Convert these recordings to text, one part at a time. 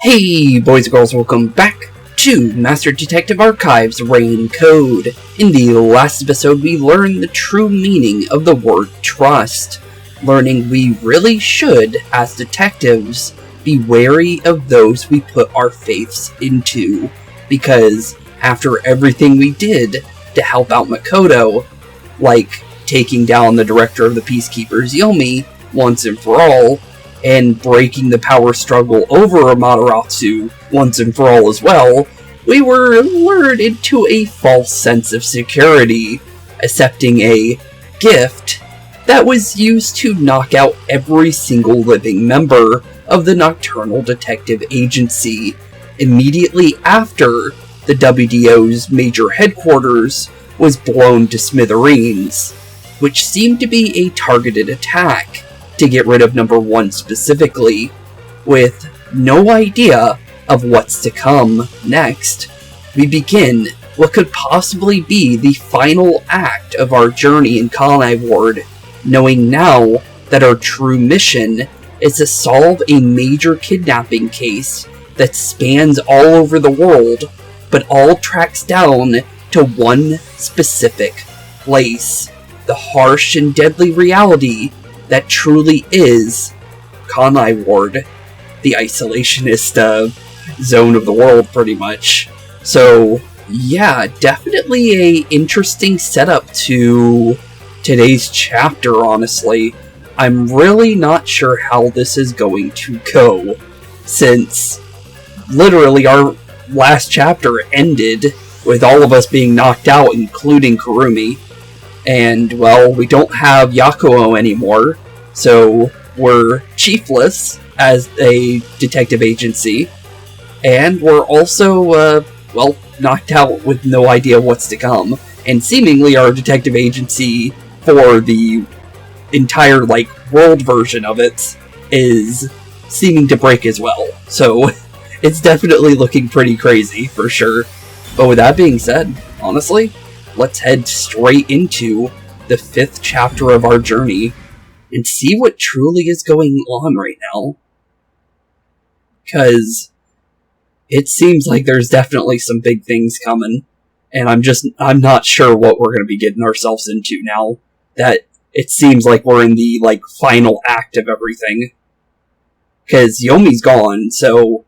Hey boys and girls, welcome back to Master Detective Archives Reign Code. In the last episode we learned the true meaning of the word trust, learning we really should, as detectives, be wary of those we put our faiths into, because after everything we did to help out Makoto, like taking down the director of the Peacekeepers Yumi once and for all, and breaking the power struggle over Amaterasu once and for all as well, we were lured into a false sense of security, accepting a gift that was used to knock out every single living member of the Nocturnal Detective Agency immediately after the WDO's major headquarters was blown to smithereens, which seemed to be a targeted attack to get rid of number one specifically, with no idea of what's to come next. We begin what could possibly be the final act of our journey in Kanai Ward, knowing now that our true mission is to solve a major kidnapping case that spans all over the world, but all tracks down to one specific place, the harsh and deadly reality that truly is Kanai Ward, the isolationist zone of the world, pretty much. So, yeah, definitely a interesting setup to today's chapter, honestly. I'm really not sure how this is going to go, since literally our last chapter ended with all of us being knocked out, including Kurumi. And, well, we don't have Yakou anymore, so we're chiefless as a detective agency, and we're also, well, knocked out with no idea what's to come, and seemingly our detective agency for the entire, world version of it is seeming to break as well, so it's definitely looking pretty crazy, for sure. But with that being said, honestly, let's head straight into the 5th chapter of our journey and see what truly is going on right now. Because it seems like there's definitely some big things coming, and I'm not sure what we're going to be getting ourselves into now that it seems like we're in the, final act of everything. Because Yomi's gone, so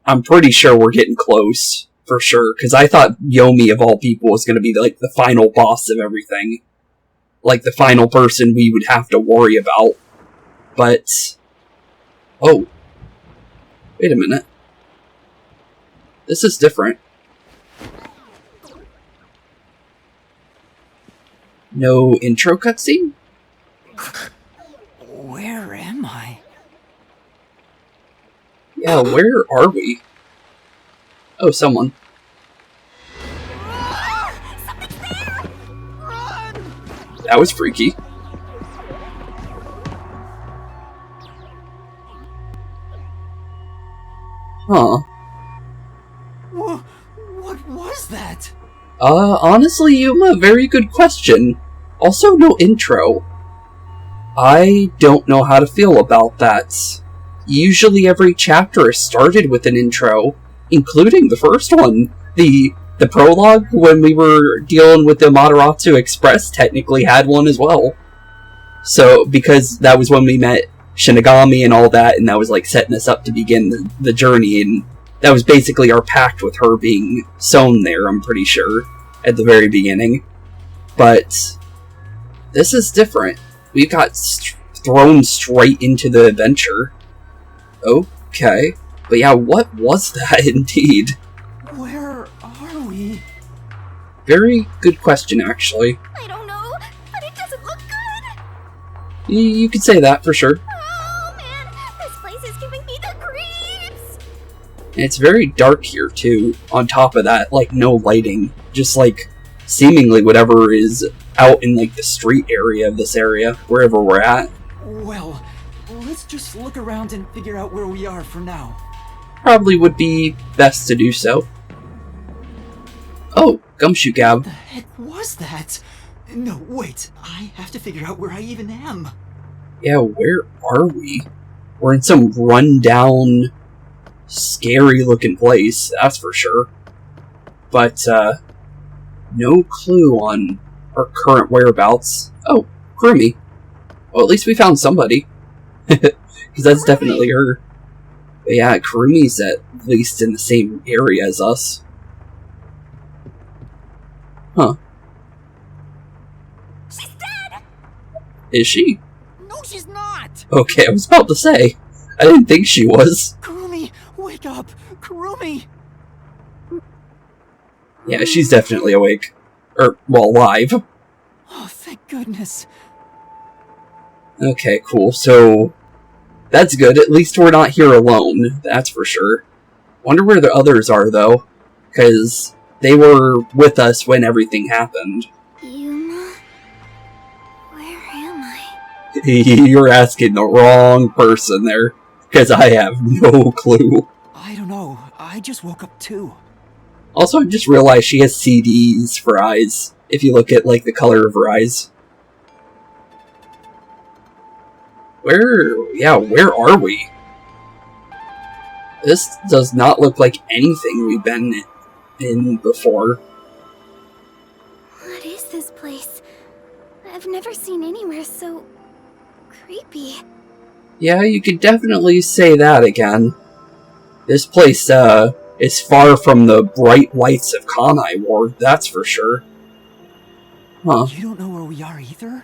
I'm pretty sure we're getting close. For sure, because I thought Yomi, of all people, was going to be, the final boss of everything. The final person we would have to worry about. But... oh. Wait a minute. This is different. No intro cutscene? Where am I? Yeah, where are we? Oh, someone. Something's there! Run! That was freaky. Huh. What was that? Honestly, Yuma, very good question. Also, no intro. I don't know how to feel about that. Usually every chapter is started with an intro, including the first one. The prologue, when we were dealing with the Amaterasu Express, technically had one as well. So, because that was when we met Shinigami and all that, and that was setting us up to begin the journey, and that was basically our pact with her being sewn there, I'm pretty sure, at the very beginning. But this is different. We got thrown straight into the adventure. Okay. But yeah, what was that indeed? Where are we? Very good question, actually. I don't know, but it doesn't look good. You could say that, for sure. Oh man, this place is giving me the creeps. And it's very dark here, too. On top of that, no lighting. Just, seemingly whatever is out in, the street area of this area, wherever we're at. Well, let's just look around and figure out where we are for now. Probably would be best to do so. Oh, Gumshoe Gab. What the heck was that? No, wait. I have to figure out where I even am. Yeah, where are we? We're in some run-down scary looking place, that's for sure. But, no clue on our current whereabouts. Oh, Kurumi. Well, at least we found somebody. Because that's definitely her. But yeah, Kurumi's at least in the same area as us. Huh. She's dead! Is she? No, she's not! Okay, I was about to say. I didn't think she was. Kurumi, wake up! Kurumi! Yeah, she's definitely awake. Or, well, alive. Oh, thank goodness. Okay, cool. So, that's good. At least we're not here alone. That's for sure. Wonder where the others are, though. Because they were with us when everything happened. Yuma? Where am I? You're asking the wrong person there. Because I have no clue. I don't know. I just woke up too. Also, I just realized she has CDs for eyes. If you look at, like, the color of her eyes. Where are we? This does not look like anything we've been in before. What is this place? I've never seen anywhere so creepy. Yeah, you could definitely say that again. This place, is far from the bright lights of Kanai Ward, that's for sure. Huh. You don't know where we are either?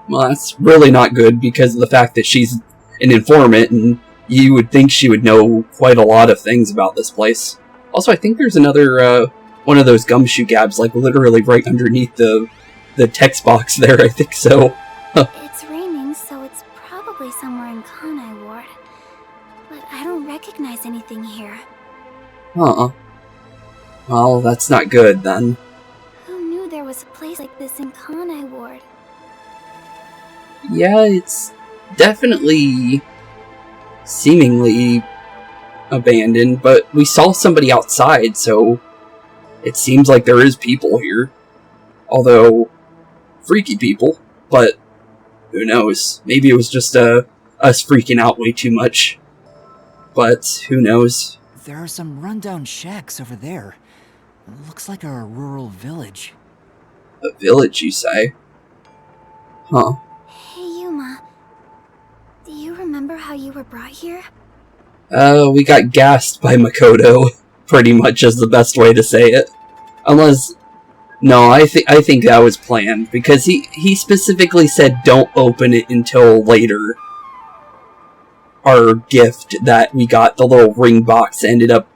Well, that's really not good because of the fact that she's an informant, and you would think she would know quite a lot of things about this place. Also, I think there's another, one of those gumshoe gabs, like, literally right underneath the text box there, I think so. It's raining, so it's probably somewhere in Kanai Ward. But I don't recognize anything here. Huh. Well, that's not good, then. Who knew there was a place like this in Kanai Ward? Yeah, it's definitely seemingly abandoned, but we saw somebody outside, so it seems like there is people here. Although, freaky people, but who knows? Maybe it was just us freaking out way too much. But who knows? There are some rundown shacks over there. Looks like a rural village. A village, you say? Huh. Hey, Yuma. Do you remember how you were brought here? We got gassed by Makoto, pretty much is the best way to say it. Unless... No, I think that was planned, because he specifically said don't open it until later. Our gift that we got, the little ring box, ended up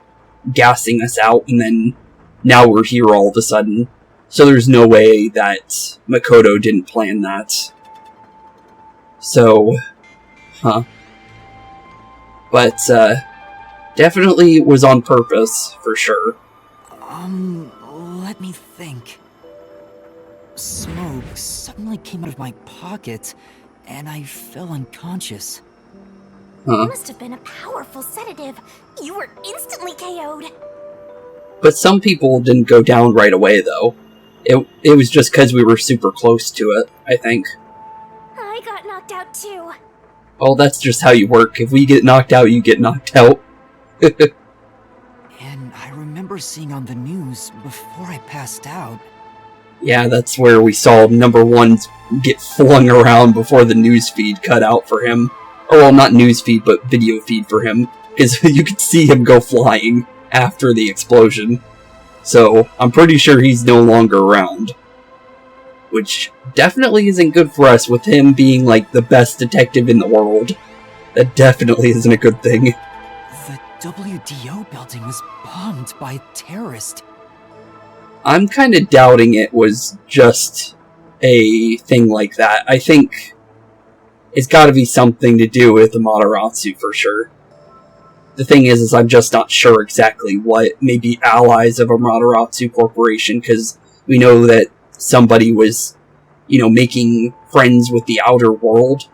gassing us out, and then now we're here all of a sudden. So there's no way that Makoto didn't plan that. So, huh. But, definitely was on purpose, for sure. Let me think. Smoke suddenly came out of my pocket, and I fell unconscious. Huh. It must have been a powerful sedative. You were instantly KO'd. But some people didn't go down right away, though. It was just because we were super close to it, I think. I got knocked out too. Well, that's just how you work. If we get knocked out, you get knocked out. And I remember seeing on the news before I passed out. Yeah, that's where we saw number one get flung around before the news feed cut out for him. Or, well, not news feed, but video feed for him. Because you could see him go flying after the explosion. So, I'm pretty sure he's no longer around. Which definitely isn't good for us with him being, like, the best detective in the world. That definitely isn't a good thing. The WDO building was bombed by a terrorist. I'm kind of doubting it was just a thing like that. I think it's got to be something to do with the Amaterasu for sure. The thing is I'm just not sure exactly what. Maybe allies of Amaterasu Corporation, because we know that somebody was, making friends with the outer world.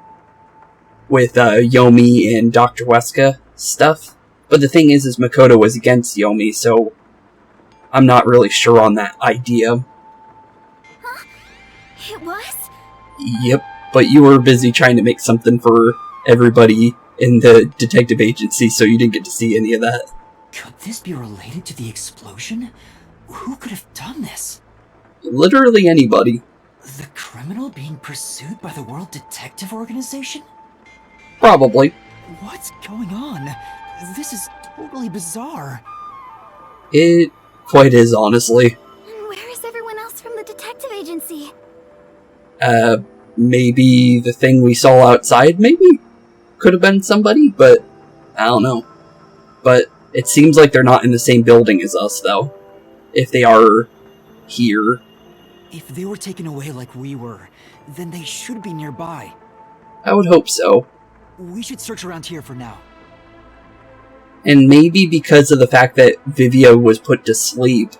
With Yomi and Dr. Weska stuff. But the thing is Makoto was against Yomi, so I'm not really sure on that idea. Huh? It was? Yep, but you were busy trying to make something for everybody in the detective agency, so you didn't get to see any of that. Could this be related to the explosion? Who could have done this? Literally anybody. The criminal being pursued by the World Detective Organization? Probably. What's going on? This is totally bizarre. It quite is, honestly. And where is everyone else from the detective agency? Maybe the thing we saw outside, maybe? Could have been somebody, but I don't know. But it seems like they're not in the same building as us, though. If they are here. If they were taken away like we were, then they should be nearby. I would hope so. We should search around here for now. And maybe because of the fact that Vivia was put to sleep,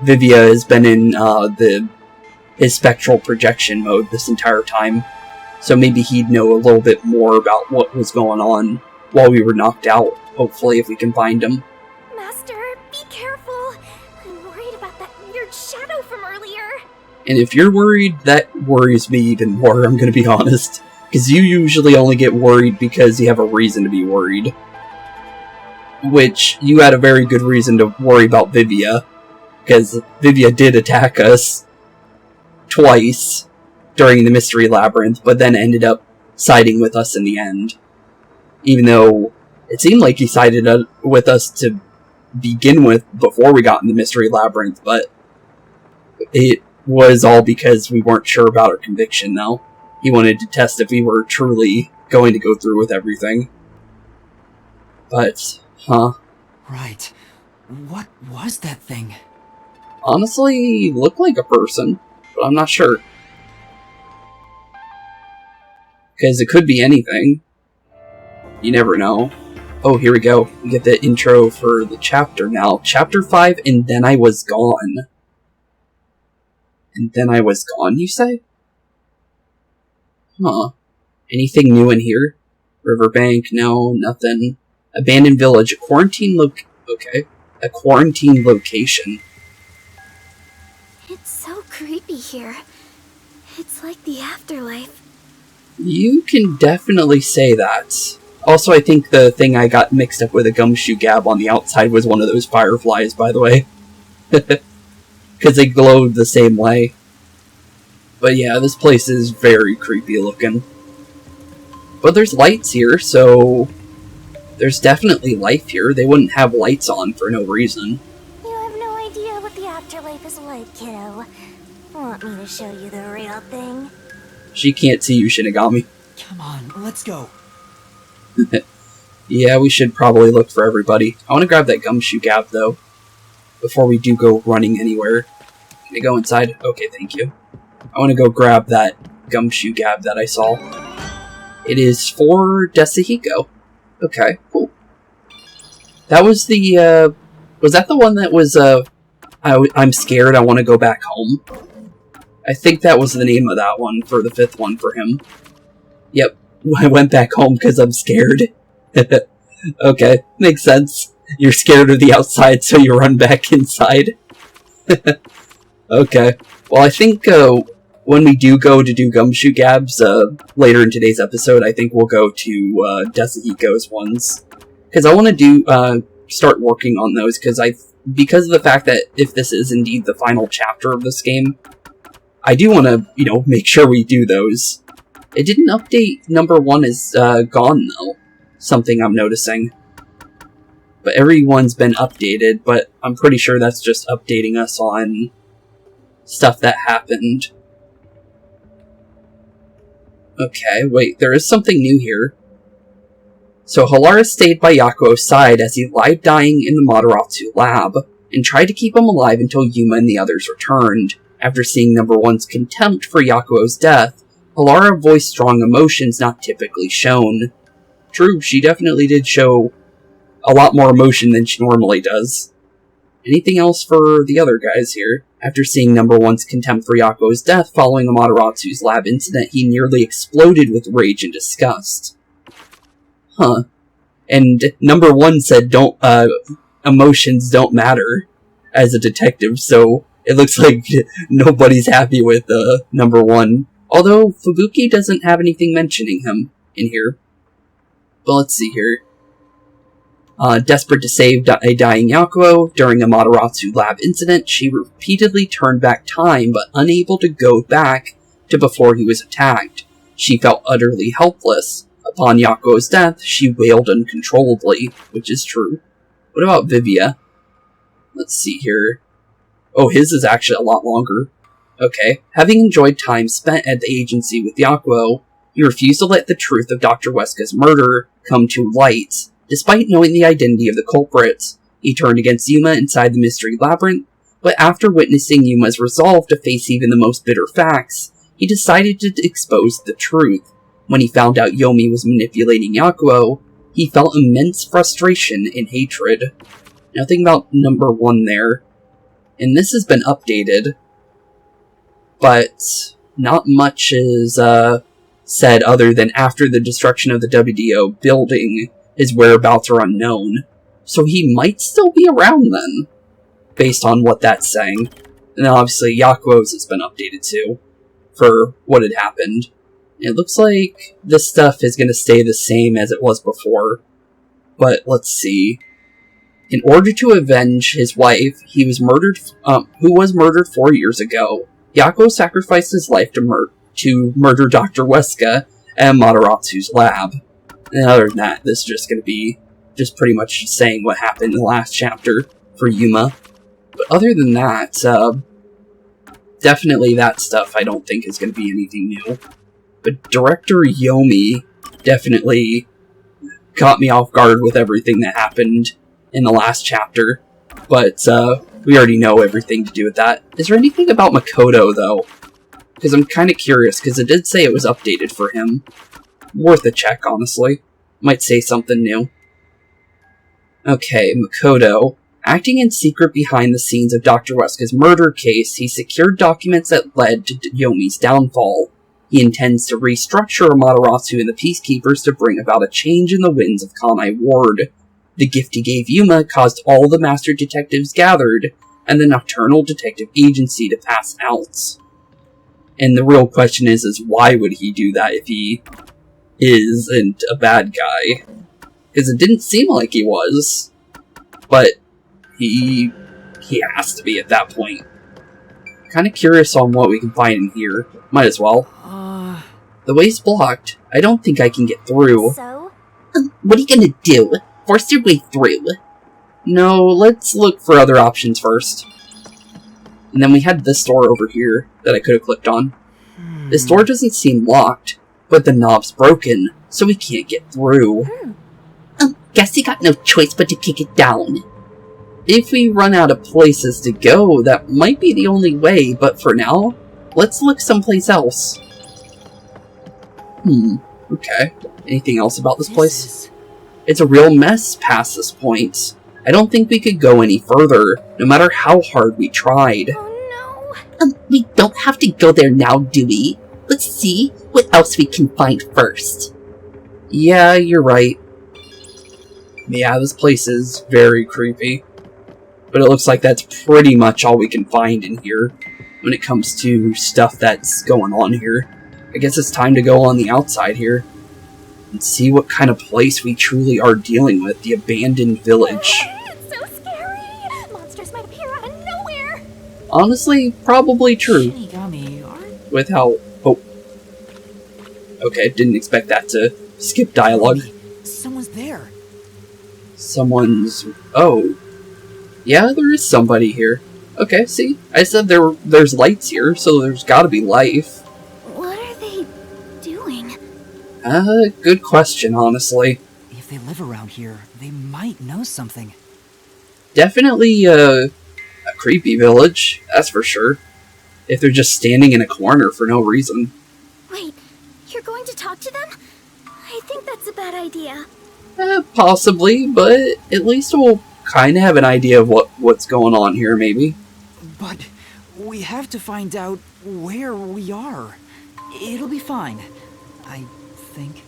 Vivia has been in his spectral projection mode this entire time. So maybe he'd know a little bit more about what was going on while we were knocked out, hopefully, if we can find him. Master, be careful. I'm worried about that weird shadow from earlier. And if you're worried, that worries me even more, I'm gonna be honest. Because you usually only get worried because you have a reason to be worried. Which, you had a very good reason to worry about Vivia. Because Vivia did attack us twice during the Mystery Labyrinth, but then ended up siding with us in the end. Even though it seemed like he sided with us to begin with before we got in the Mystery Labyrinth, but it was all because we weren't sure about our conviction, though. He wanted to test if we were truly going to go through with everything. But, Right. What was that thing? honestly, looked like a person, but I'm not sure. Because it could be anything. You never know. Oh, here we go. We get the intro for the chapter now. Chapter 5, and then I was gone. And then I was gone, you say? Huh. Anything new in here? Riverbank? No, nothing. Abandoned village. A quarantine okay. A quarantine location. It's so creepy here. It's like the afterlife. You can definitely say that. Also, I think the thing I got mixed up with a gumshoe gab on the outside was one of those fireflies, by the way. Because they glowed the same way. But yeah, this place is very creepy looking. But there's lights here, so there's definitely life here. They wouldn't have lights on for no reason. You have no idea what the afterlife is like, kiddo. Want me to show you the real thing? She can't see you, Shinigami. Come on, let's go. Yeah, we should probably look for everybody. I want to grab that gumshoe gab, though, before we do go running anywhere. Can I go inside? Okay, thank you. I want to go grab that gumshoe gab that I saw. It is for Desuhiko. Okay, cool. That was the, was that the one that was, I'm scared, I want to go back home? I think that was the name of that one for the 5th one for him. Yep, I went back home because I'm scared. Okay, makes sense. You're scared of the outside, so you run back inside. Okay. Well, I think, when we do go to do gumshoe gabs, later in today's episode, I think we'll go to, Desuhiko's ones. Because I want to do, start working on those, because of the fact that if this is indeed the final chapter of this game, I do want to, make sure we do those. It didn't update number 1 is, gone, though. Something I'm noticing. But everyone's been updated, but I'm pretty sure that's just updating us on stuff that happened. Okay, wait, there is something new here. So Halara stayed by Yakou's side as he lied dying in the Mataratsu lab, and tried to keep him alive until Yuma and the others returned. After seeing number 1's contempt for Yakou's death, Halara voiced strong emotions not typically shown. True, she definitely did show a lot more emotion than she normally does. Anything else for the other guys here? After seeing number 1's contempt for Yakou's death following the Mataratsu's lab incident, he nearly exploded with rage and disgust. Huh. And number 1 said emotions don't matter as a detective, so it looks like nobody's happy with number 1. Although Fubuki doesn't have anything mentioning him in here. But let's see here. Desperate to save a dying Yakou during a Amaterasu lab incident, she repeatedly turned back time, but unable to go back to before he was attacked. She felt utterly helpless. Upon Yakou's death, she wailed uncontrollably, which is true. What about Vivia? Let's see here. Oh, his is actually a lot longer. Okay. Having enjoyed time spent at the agency with Yakou, he refused to let the truth of Dr. Weska's murder come to light. Despite knowing the identity of the culprits, he turned against Yuma inside the mystery labyrinth, but after witnessing Yuma's resolve to face even the most bitter facts, he decided to expose the truth. When he found out Yomi was manipulating Yakou, he felt immense frustration and hatred. Nothing about number 1 there. And this has been updated, but not much is said other than after the destruction of the WDO building, his whereabouts are unknown. So he might still be around then, based on what that's saying. And obviously Yakou's has been updated too, for what had happened. It looks like this stuff is going to stay the same as it was before. But let's see. In order to avenge his wife, who was murdered 4 years ago, Yakou sacrificed his life to murder Dr. Weska at Amaterasu's lab. And other than that, this is just going to be just pretty much saying what happened in the last chapter for Yuma. But other than that, definitely that stuff I don't think is going to be anything new. But Director Yomi definitely caught me off guard with everything that happened in the last chapter. But we already know everything to do with that. Is there anything about Makoto, though? Because I'm kind of curious, because it did say it was updated for him. Worth a check, honestly. Might say something new. Okay, Makoto. Acting in secret behind the scenes of Dr. Weska's murder case, he secured documents that led to Yomi's downfall. He intends to restructure Amaterasu and the Peacekeepers to bring about a change in the winds of Kanai Ward. The gift he gave Yuma caused all the Master Detectives gathered, and the Nocturnal Detective Agency to pass out. And the real question is why would he do that if he isn't a bad guy? Because it didn't seem like he was. But he has to be at that point. Kind of curious on what we can find in here. Might as well. The way's blocked. I don't think I can get through. So? What are you gonna do? Force your way through? No, let's look for other options first. And then we had this door over here that I could have clicked on. This door doesn't seem locked, but the knob's broken, so we can't get through. Guess you got no choice but to kick it down. If we run out of places to go, that might be the only way, but for now, let's look someplace else. Okay. Anything else about this place? It's a real mess past this point. I don't think we could go any further, no matter how hard we tried. Oh no. We don't have to go there now, do we? Let's see what else we can find first. Yeah, you're right. Yeah, this place is very creepy. But it looks like that's pretty much all we can find in here when it comes to stuff that's going on here. I guess it's time to go on the outside here and see what kind of place we truly are dealing with. The abandoned village. It's so scary. Monsters might appear out of nowhere. Honestly, probably true. Shinigami aren't... With how... Oh. Okay, didn't expect that to skip dialogue. Someone's there. Someone's... Oh. Yeah, there is somebody here. Okay, see? I said there's lights here, so there's gotta be life. What are they doing? Good question, honestly. If they live around here, they might know something. Definitely, a creepy village, that's for sure. If they're just standing in a corner for no reason. Wait, you're going to talk to them? I think that's a bad idea. Possibly, but at least we'll kind of have an idea of what's going on here, maybe. But we have to find out where we are. It'll be fine, I think.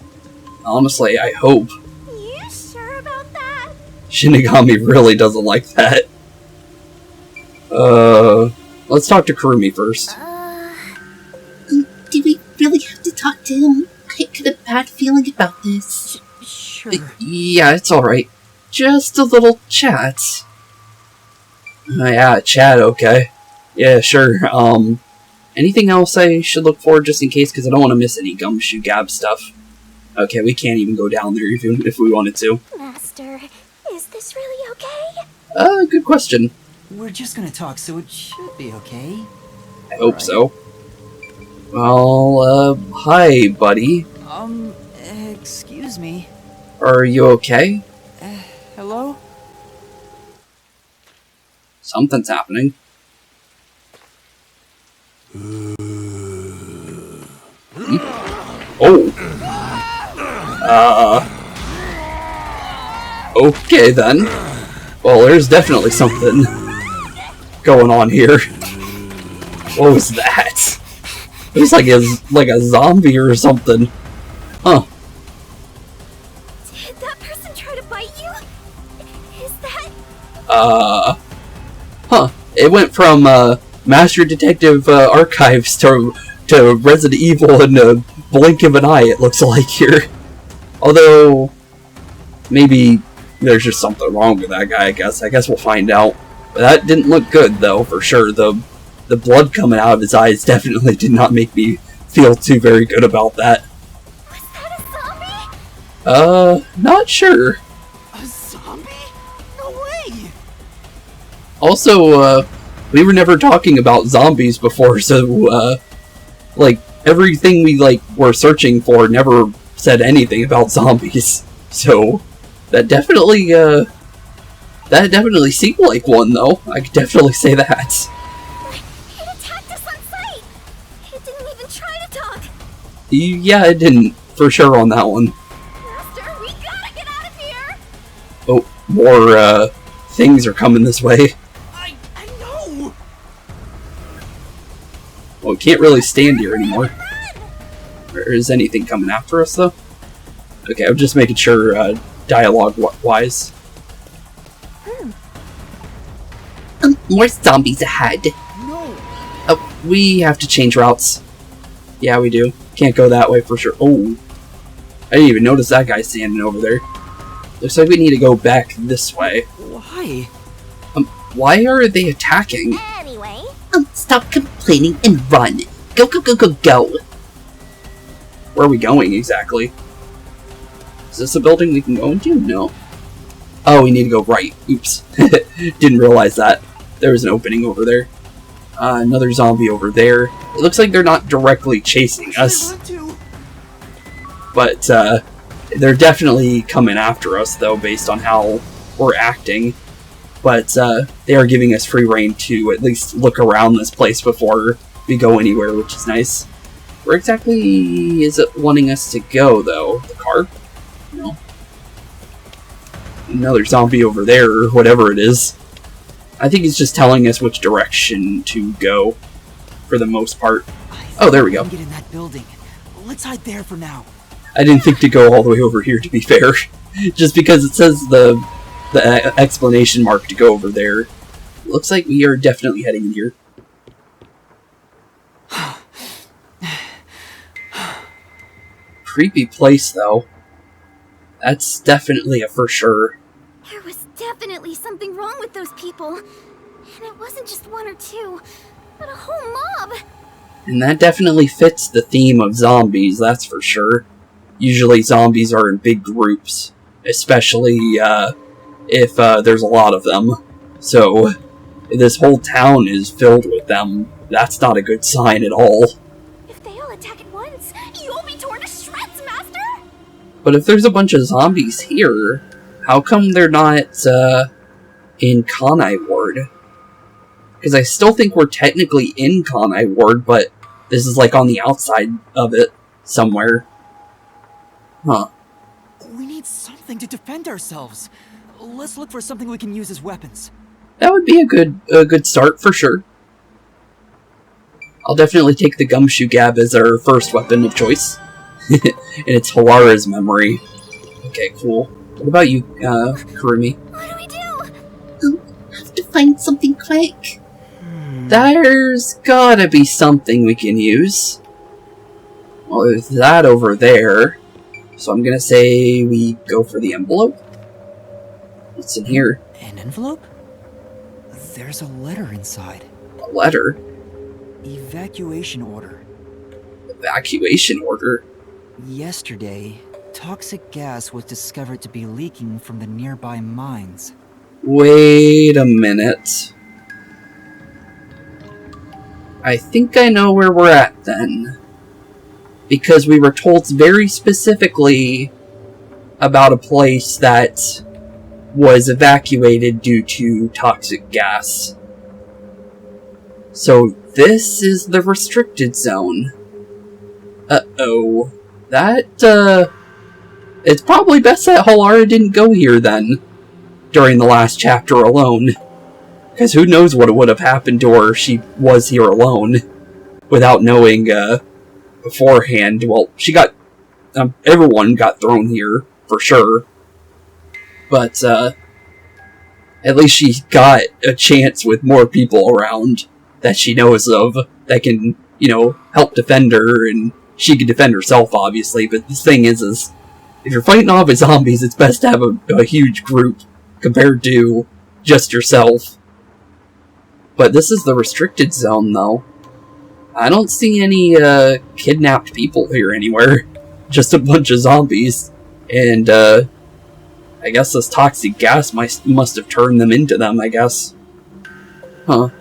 Honestly, I hope. You sure about that? Shinigami really doesn't like that. Let's talk to Kurumi first. Do we really have to talk to him? I get a bad feeling about this. sure. Yeah, it's alright. Just a little chat. Yeah, chat, okay. Yeah, sure. Anything else I should look for just in case? Because I don't want to miss any gumshoe gab stuff. Okay, we can't even go down there even if we wanted to. Master, is this really okay? Good question. We're just gonna talk, so it should be okay. I hope so. Well, hi, buddy. Excuse me. Are you okay? Hello? Something's happening. Oh. Okay then. Well, there's definitely something going on here. What was that? It was like a zombie or something. Huh. Did that person try to bite you? Is that... Huh. It went from, Master Detective, Archives to Resident Evil in a blink of an eye, it looks like here. Although, maybe there's just something wrong with that guy, I guess. I guess we'll find out. But that didn't look good, though, for sure. The blood coming out of his eyes definitely did not make me feel too very good about that. Was that a zombie? Not sure. A zombie? No way! Also, we were never talking about zombies before, so, like, everything we, were searching for never said anything about zombies. So, that definitely seemed like one, though. I could definitely say that. It attacked us on sight! It didn't even try to talk! Yeah, it didn't, for sure, on that one. Master, we gotta get out of here! Oh, more, things are coming this way. I know! Well, we can't really stand here anymore. Or is anything coming after us, though? Okay, I'm just making sure, dialogue-wise. More zombies ahead. No! Oh, we have to change routes. Yeah, we do. Can't go that way for sure. Oh, I didn't even notice that guy standing over there. Looks like we need to go back this way. Why? Why are they attacking? Anyway... Stop complaining and run. Go, go, go, go, go. Where are we going exactly? Is this a building we can go into? No. Oh, we need to go right. Oops. Didn't realize that. There was an opening over there. Another zombie over there. It looks like they're not directly chasing us. But, they're definitely coming after us, though, based on how we're acting. But, they are giving us free reign to at least look around this place before we go anywhere, which is nice. Where exactly is it wanting us to go, though? The car? No. Another zombie over there, or whatever it is. I think it's just telling us which direction to go, for the most part. Oh, there we go. Get in that building. Let's hide there for now. I didn't think to go all the way over here, to be fair. Just because it says the explanation mark to go over there. Looks like we are definitely heading in here. Creepy place, though. That's definitely a for sure. There was definitely something wrong with those people. And it wasn't just one or two, but a whole mob. And that definitely fits the theme of zombies, that's for sure. Usually zombies are in big groups, especially if there's a lot of them. So, if this whole town is filled with them, that's not a good sign at all. If they all attack at once, you'll be torn to shreds, Master! But if there's a bunch of zombies here, how come they're not in Kanai Ward? Because I still think we're technically in Kanai Ward, but this is like on the outside of it somewhere. Huh. We need something to defend ourselves. Let's look for something we can use as weapons. That would be a good start for sure. I'll definitely take the gumshoe gab as our first weapon of choice. And it's Halara's memory. Okay, cool. What about you, Kurumi? What do we do? Have to find something quick. There's gotta be something we can use. Well, there's that over there. So I'm gonna say we go for the envelope. What's in here? An envelope? There's a letter inside. A letter? Evacuation order. Evacuation order? Yesterday, toxic gas was discovered to be leaking from the nearby mines. Wait a minute. I think I know where we're at then. Because we were told very specifically about a place that was evacuated due to toxic gas. So this is the restricted zone. Uh-oh. That, it's probably best that Halara didn't go here then, during the last chapter alone. Because who knows what would have happened to her if she was here alone, without knowing, beforehand. Well, she got, everyone got thrown here, for sure. But, at least she got a chance with more people around that she knows of that can, you know, help defend her, and she can defend herself, obviously. But the thing is if you're fighting off zombies, it's best to have a huge group compared to just yourself. But this is the restricted zone, though. I don't see any, kidnapped people here anywhere. Just a bunch of zombies. And, I guess this toxic gas must have turned them into them, I guess. Huh.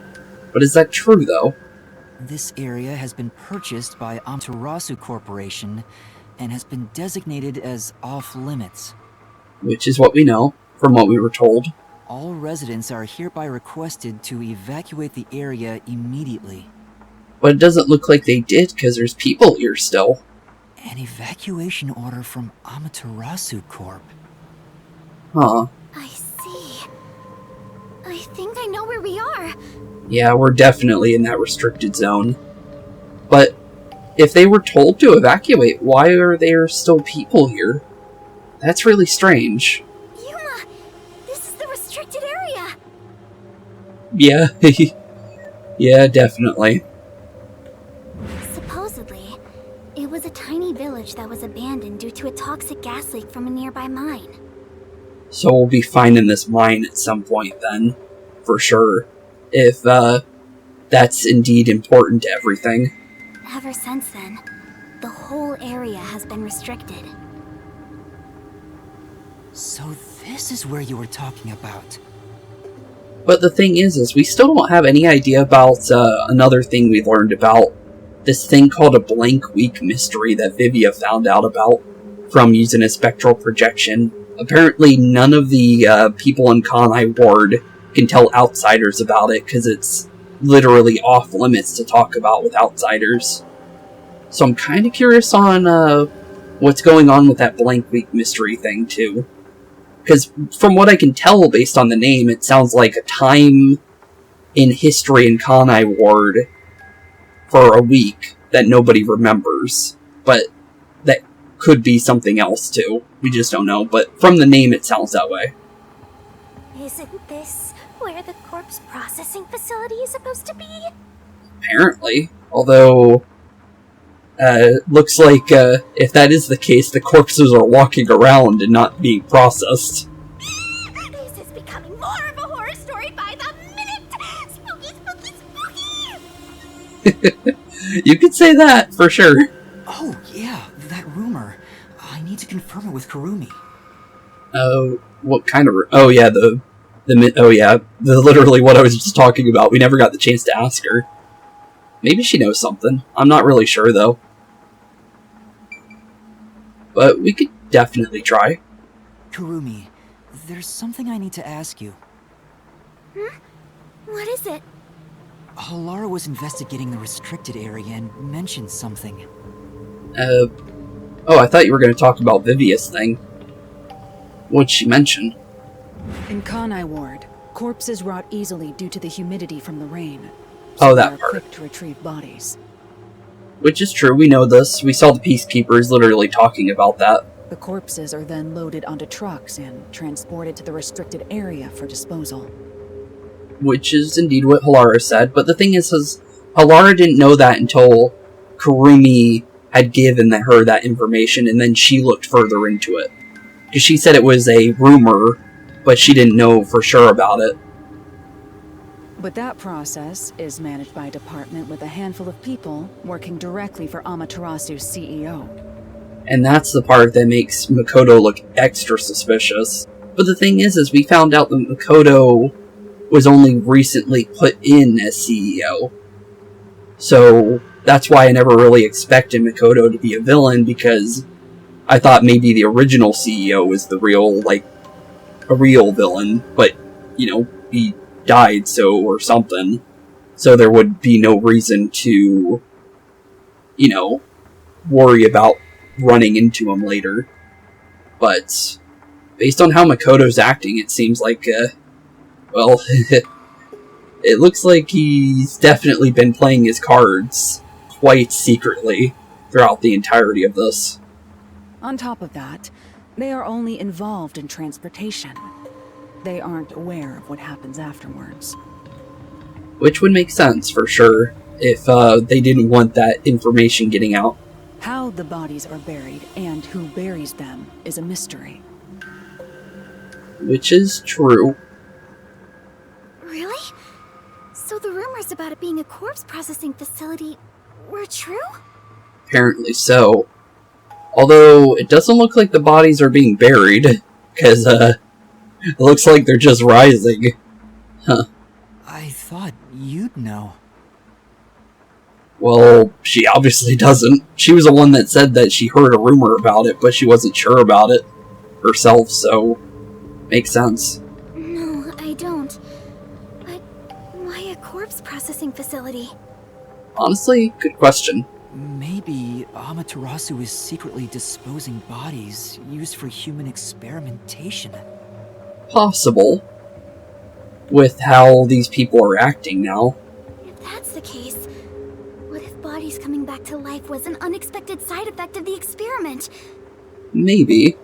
But is that true, though? This area has been purchased by Amaterasu Corporation and has been designated as off-limits. Which is what we know, from what we were told. All residents are hereby requested to evacuate the area immediately. But it doesn't look like they did, because there's people here still. An evacuation order from Amaterasu Corp. Huh. I see. I think I know where we are. Yeah, we're definitely in that restricted zone. But if they were told to evacuate, why are there still people here? That's really strange. Yuma! This is the restricted area! Yeah. Yeah, definitely. Supposedly, it was a tiny village that was abandoned due to a toxic gas leak from a nearby mine. So we'll be finding this mine at some point then. For sure. If, that's indeed important to everything. Ever since then, the whole area has been restricted. So this is where you were talking about. But the thing is we still don't have any idea about, another thing we learned about. This thing called a blank week mystery that Vivia found out about from using a spectral projection. Apparently none of the, people in Kanai Ward can tell outsiders about it, because it's literally off limits to talk about with outsiders. So I'm kind of curious on, what's going on with that blank week mystery thing, too. Because from what I can tell based on the name, it sounds like a time in history in Kanai Ward for a week that nobody remembers. But that could be something else, too. We just don't know. But from the name, it sounds that way. Isn't this where the corpse processing facility is supposed to be? Apparently. Although, looks like, if that is the case, the corpses are walking around and not being processed. This is becoming more of a horror story by the minute! Spooky, spooky, spooky! You could say that, for sure. Oh, yeah, that rumor. I need to confirm it with Kurumi. What kind of... Oh, yeah, literally what I was just talking about. We never got the chance to ask her. Maybe she knows something. I'm not really sure, though. But we could definitely try. Kurumi, there's something I need to ask you. What is it? Halara was investigating the restricted area and mentioned something. Oh, I thought you were going to talk about Vivia's thing. What'd she mention? In Kanai Ward, corpses rot easily due to the humidity from the rain. Oh, So that they are part. quick to retrieve bodies. Which is true, we know this. We saw the Peacekeepers literally talking about that. The corpses are then loaded onto trucks and transported to the restricted area for disposal. Which is indeed what Halara said, but the thing is Halara didn't know that until Kurumi had given her that information, and then she looked further into it. Because she said it was a rumor, but she didn't know for sure about it. But that process is managed by a department with a handful of people working directly for Amaterasu's CEO. And that's the part that makes Makoto look extra suspicious. But the thing is we found out that Makoto was only recently put in as CEO. So that's why I never really expected Makoto to be a villain, because I thought maybe the original CEO was the real, a real villain, but, he died, or something. So there would be no reason to, worry about running into him later. But based on how Makoto's acting, it seems like, it looks like he's definitely been playing his cards quite secretly throughout the entirety of this. On top of that, they are only involved in transportation. They aren't aware of what happens afterwards. Which would make sense, for sure, if they didn't want that information getting out. How the bodies are buried and who buries them is a mystery. Which is true. Really? So the rumors about it being a corpse processing facility were true? Apparently so. Although, it doesn't look like the bodies are being buried, because, it looks like they're just rising. Huh. I thought you'd know. Well, she obviously doesn't. She was the one that said that she heard a rumor about it, but she wasn't sure about it herself, so makes sense. No, I don't. But why a corpse processing facility? Honestly, good question. Maybe Amaterasu is secretly disposing bodies used for human experimentation. Possible. With how these people are acting now. If that's the case, what if bodies coming back to life was an unexpected side effect of the experiment? Maybe.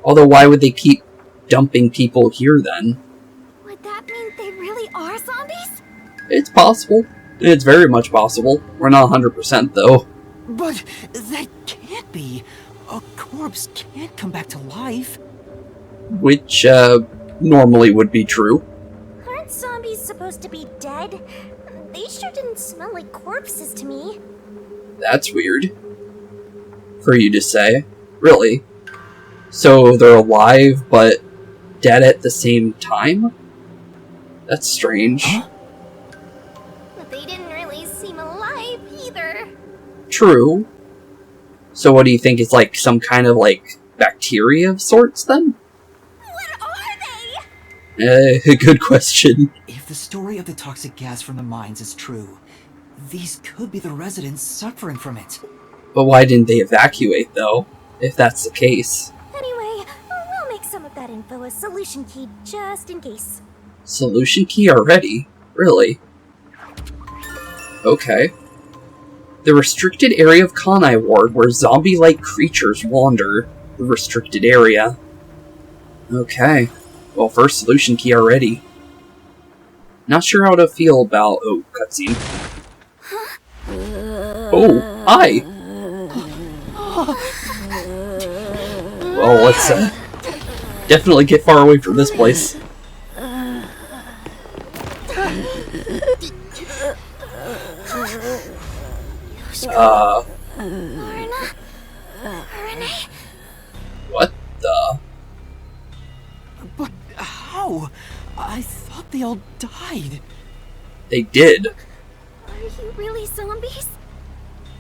Although why would they keep dumping people here then? Would that mean they really are zombies? It's possible. It's very much possible. We're not 100% though. But that can't be. A corpse can't come back to life. Which, normally would be true. Aren't zombies supposed to be dead? They sure didn't smell like corpses to me. That's weird. For you to say. Really? So they're alive, but dead at the same time? That's strange. Huh? But they didn't really seem alive either. True. So what do you think is some kind of bacteria of sorts then? What are they? Good question. If the story of the toxic gas from the mines is true, these could be the residents suffering from it. But why didn't they evacuate though, if that's the case? Anyway, we'll make some of that info a solution key just in case. Solution key already? Really? Okay. The restricted area of Kanai Ward, where zombie-like creatures wander. The restricted area. Okay. Well, first solution key already. Not sure how to feel about... Oh, cutscene. Oh, hi! Well, let's definitely get far away from this place. What the? But how? I thought they all died. They did. Are you really zombies?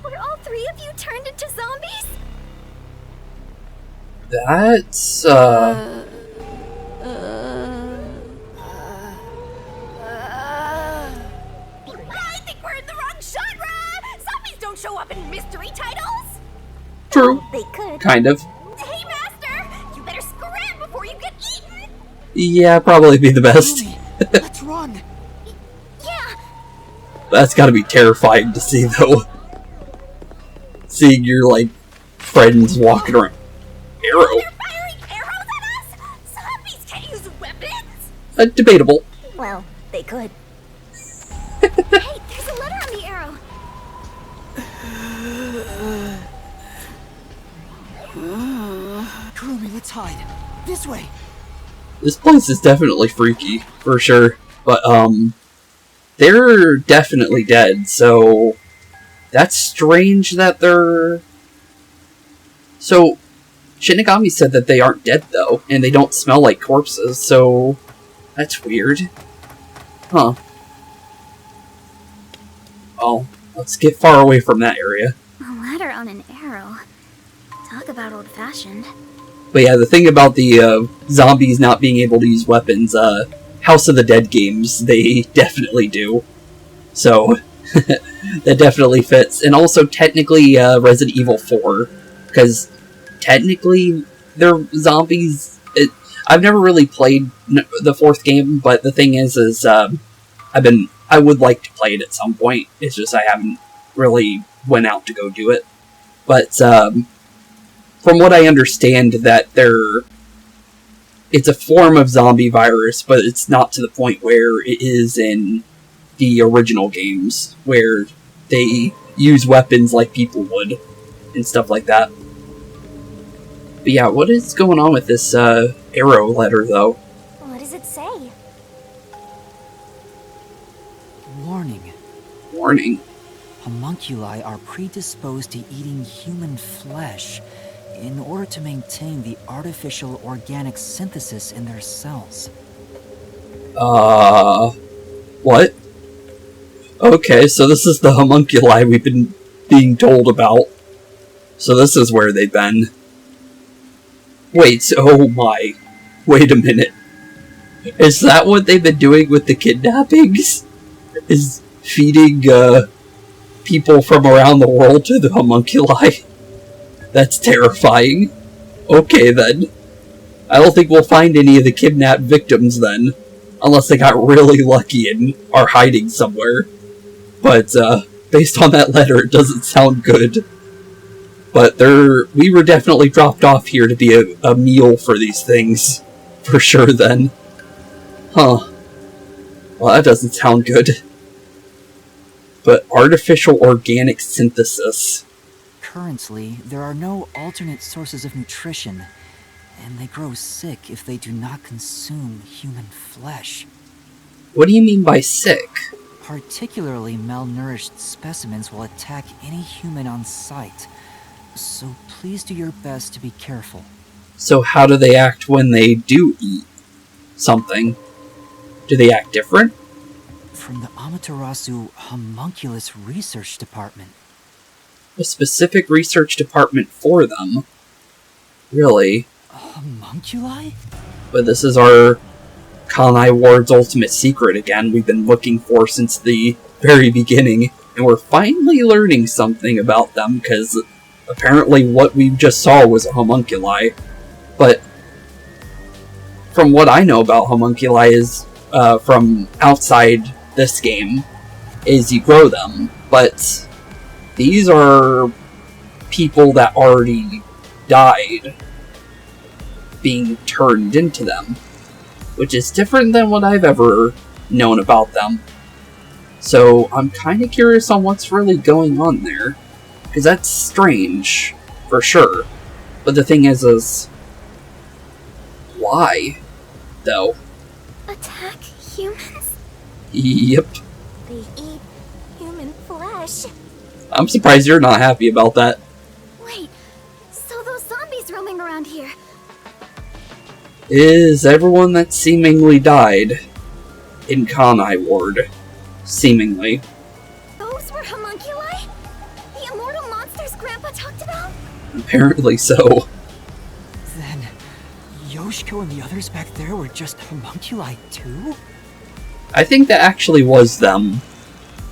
Were all three of you turned into zombies? That's, I think we're in the wrong genre! Zombies don't show up in mystery titles! True. They could. Kind of. Hey, Master! You better scram before you get eaten! Yeah, probably be the best. Let's run. Yeah! That's gotta be terrifying to see, though. Seeing your, friends walking around. Arrow. They're firing arrows at us? Zombies can't use weapons! Debatable. Well, they could. Hey, there's a letter on the arrow. Kurumi, let's hide. This way. This place is definitely freaky, for sure. But, they're definitely dead, so that's strange that they're... So, Shinigami said that they aren't dead, though, and they don't smell like corpses, so that's weird. Huh. Well, let's get far away from that area. A ladder on an arrow. Talk about old-fashioned. But yeah, the thing about the zombies not being able to use weapons, House of the Dead games, they definitely do. So, that definitely fits. And also, technically, Resident Evil 4, because technically, they're zombies. I've never really played the 4th game, but the thing is I would like to play it at some point. It's just I haven't really went out to go do it. But, from what I understand, that it's a form of zombie virus, but it's not to the point where it is in the original games, where they use weapons like people would, and stuff like that. But yeah, what is going on with this arrow letter, though? What does it say? Warning. Warning. Homunculi are predisposed to eating human flesh in order to maintain the artificial organic synthesis in their cells. What? Okay, so this is the homunculi we've been being told about. So this is where they've been. Wait, oh my. Wait a minute. Is that what they've been doing with the kidnappings? Is feeding, people from around the world to the homunculi? That's terrifying. Okay, then. I don't think we'll find any of the kidnapped victims, then. Unless they got really lucky and are hiding somewhere. But, based on that letter, it doesn't sound good. But we were definitely dropped off here to be a meal for these things. For sure, then. Huh. Well, that doesn't sound good. But artificial organic synthesis. Currently, there are no alternate sources of nutrition, and they grow sick if they do not consume human flesh. What do you mean by sick? Particularly malnourished specimens will attack any human on sight, so please do your best to be careful. So how do they act when they do eat something? Do they act different? From the Amaterasu Homunculus Research Department. A specific research department for them? Really? Homunculi? But this is our Kanai Ward's ultimate secret again we've been looking for since the very beginning, and we're finally learning something about them, because apparently what we just saw was a homunculi. But from what I know about homunculi is, from outside this game, is you grow them, but these are people that already died being turned into them, which is different than what I've ever known about them. So I'm kind of curious on what's really going on there, because that's strange, for sure. But the thing is why, though? Attack humans? Yep. They eat human flesh. I'm surprised you're not happy about that. Wait, so those zombies roaming around here, Is everyone that seemingly died in Kanai Ward. Seemingly. those were homunculi? The immortal monsters Grandpa talked about? Apparently so. Then, Yoshiko and the others back there were just homunculi too? I think that actually was them.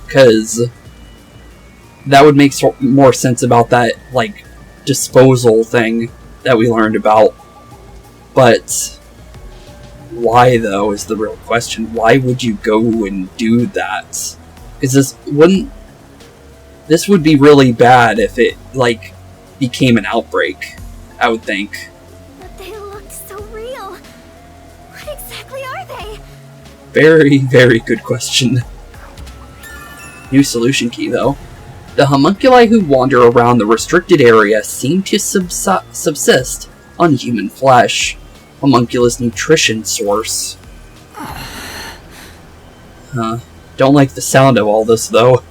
Because that would make more sense about that, like, disposal thing that we learned about. But why, though, is the real question. Why would you go and do that? Because this would be really bad if it, like, became an outbreak, I would think. But they looked so real. What exactly are they? Very, very good question. New solution key, though. The homunculi who wander around the restricted area seem to subsist on human flesh. Homunculus nutrition source. Don't like the sound of all this, though.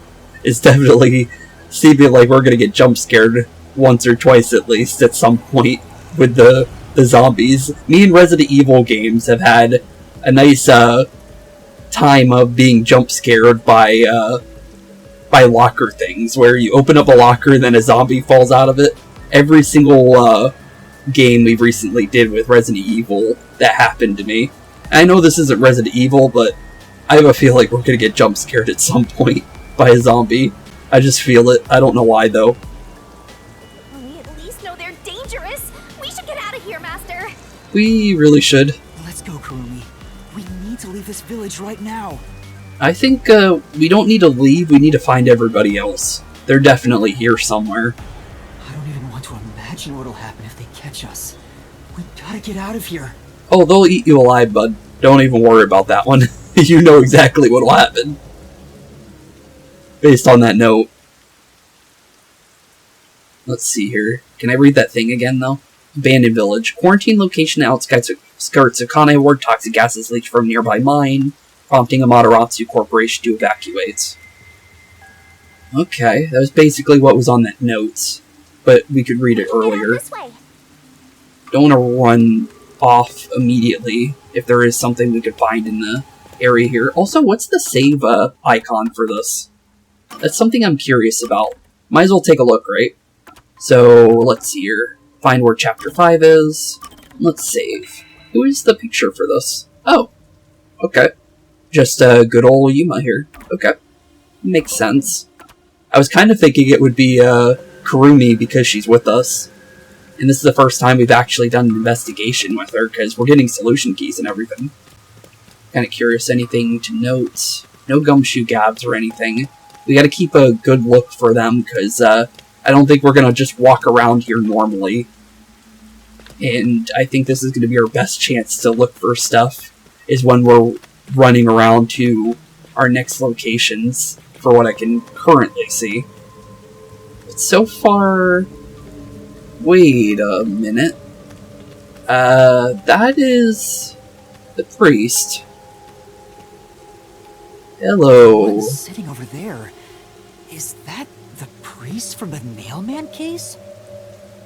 It's definitely seeming like we're gonna get jump scared once or twice at least at some point with the zombies. Me and Resident Evil games have had a nice time of being jump scared by locker things, where you open up a locker and then a zombie falls out of it. Every single game we recently did with Resident Evil, that happened to me. I know this isn't Resident Evil, but I have a feel like we're gonna get jump scared at some point by a zombie. I just feel it. I don't know why, though. We at least know they're dangerous. We should get out of here, Master. We really should. Let's go, Kurumi. We need to leave this village right now. I think we don't need to leave, we need to find everybody else. They're definitely here somewhere. I don't even want to imagine what'll happen if they catch us. We gotta get out of here. Oh, they'll eat you alive, bud. Don't even worry about that one. You know exactly what'll happen. Based on that note. Let's see here. Can I read that thing again, though? Abandoned village. Quarantine location outskirts of Kanai Ward. Toxic gases leaked from nearby mine, prompting Amaterasu Corporation to evacuate. Okay, that was basically what was on that notes, but we could read it earlier. This way. Don't want to run off immediately if there is something we could find in the area here. Also, what's the save icon for this? That's something I'm curious about. Might as well take a look, right? So, let's see here. Find where Chapter 5 is. Let's save. Who is the picture for this? Oh, okay. Just good old Yuma here. Okay. Makes sense. I was kind of thinking it would be Kurumi because she's with us. And this is the first time we've actually done an investigation with her, because we're getting solution keys and everything. Kind of curious, anything to note? No gumshoe gabs or anything. We gotta keep a good look for them, because I don't think we're gonna just walk around here normally. And I think this is gonna be our best chance to look for stuff, is when we're running around to our next locations, for what I can currently see. But so far... Wait a minute. That is... the priest. Hello. What's sitting over there? Is that the priest from the Nailman case?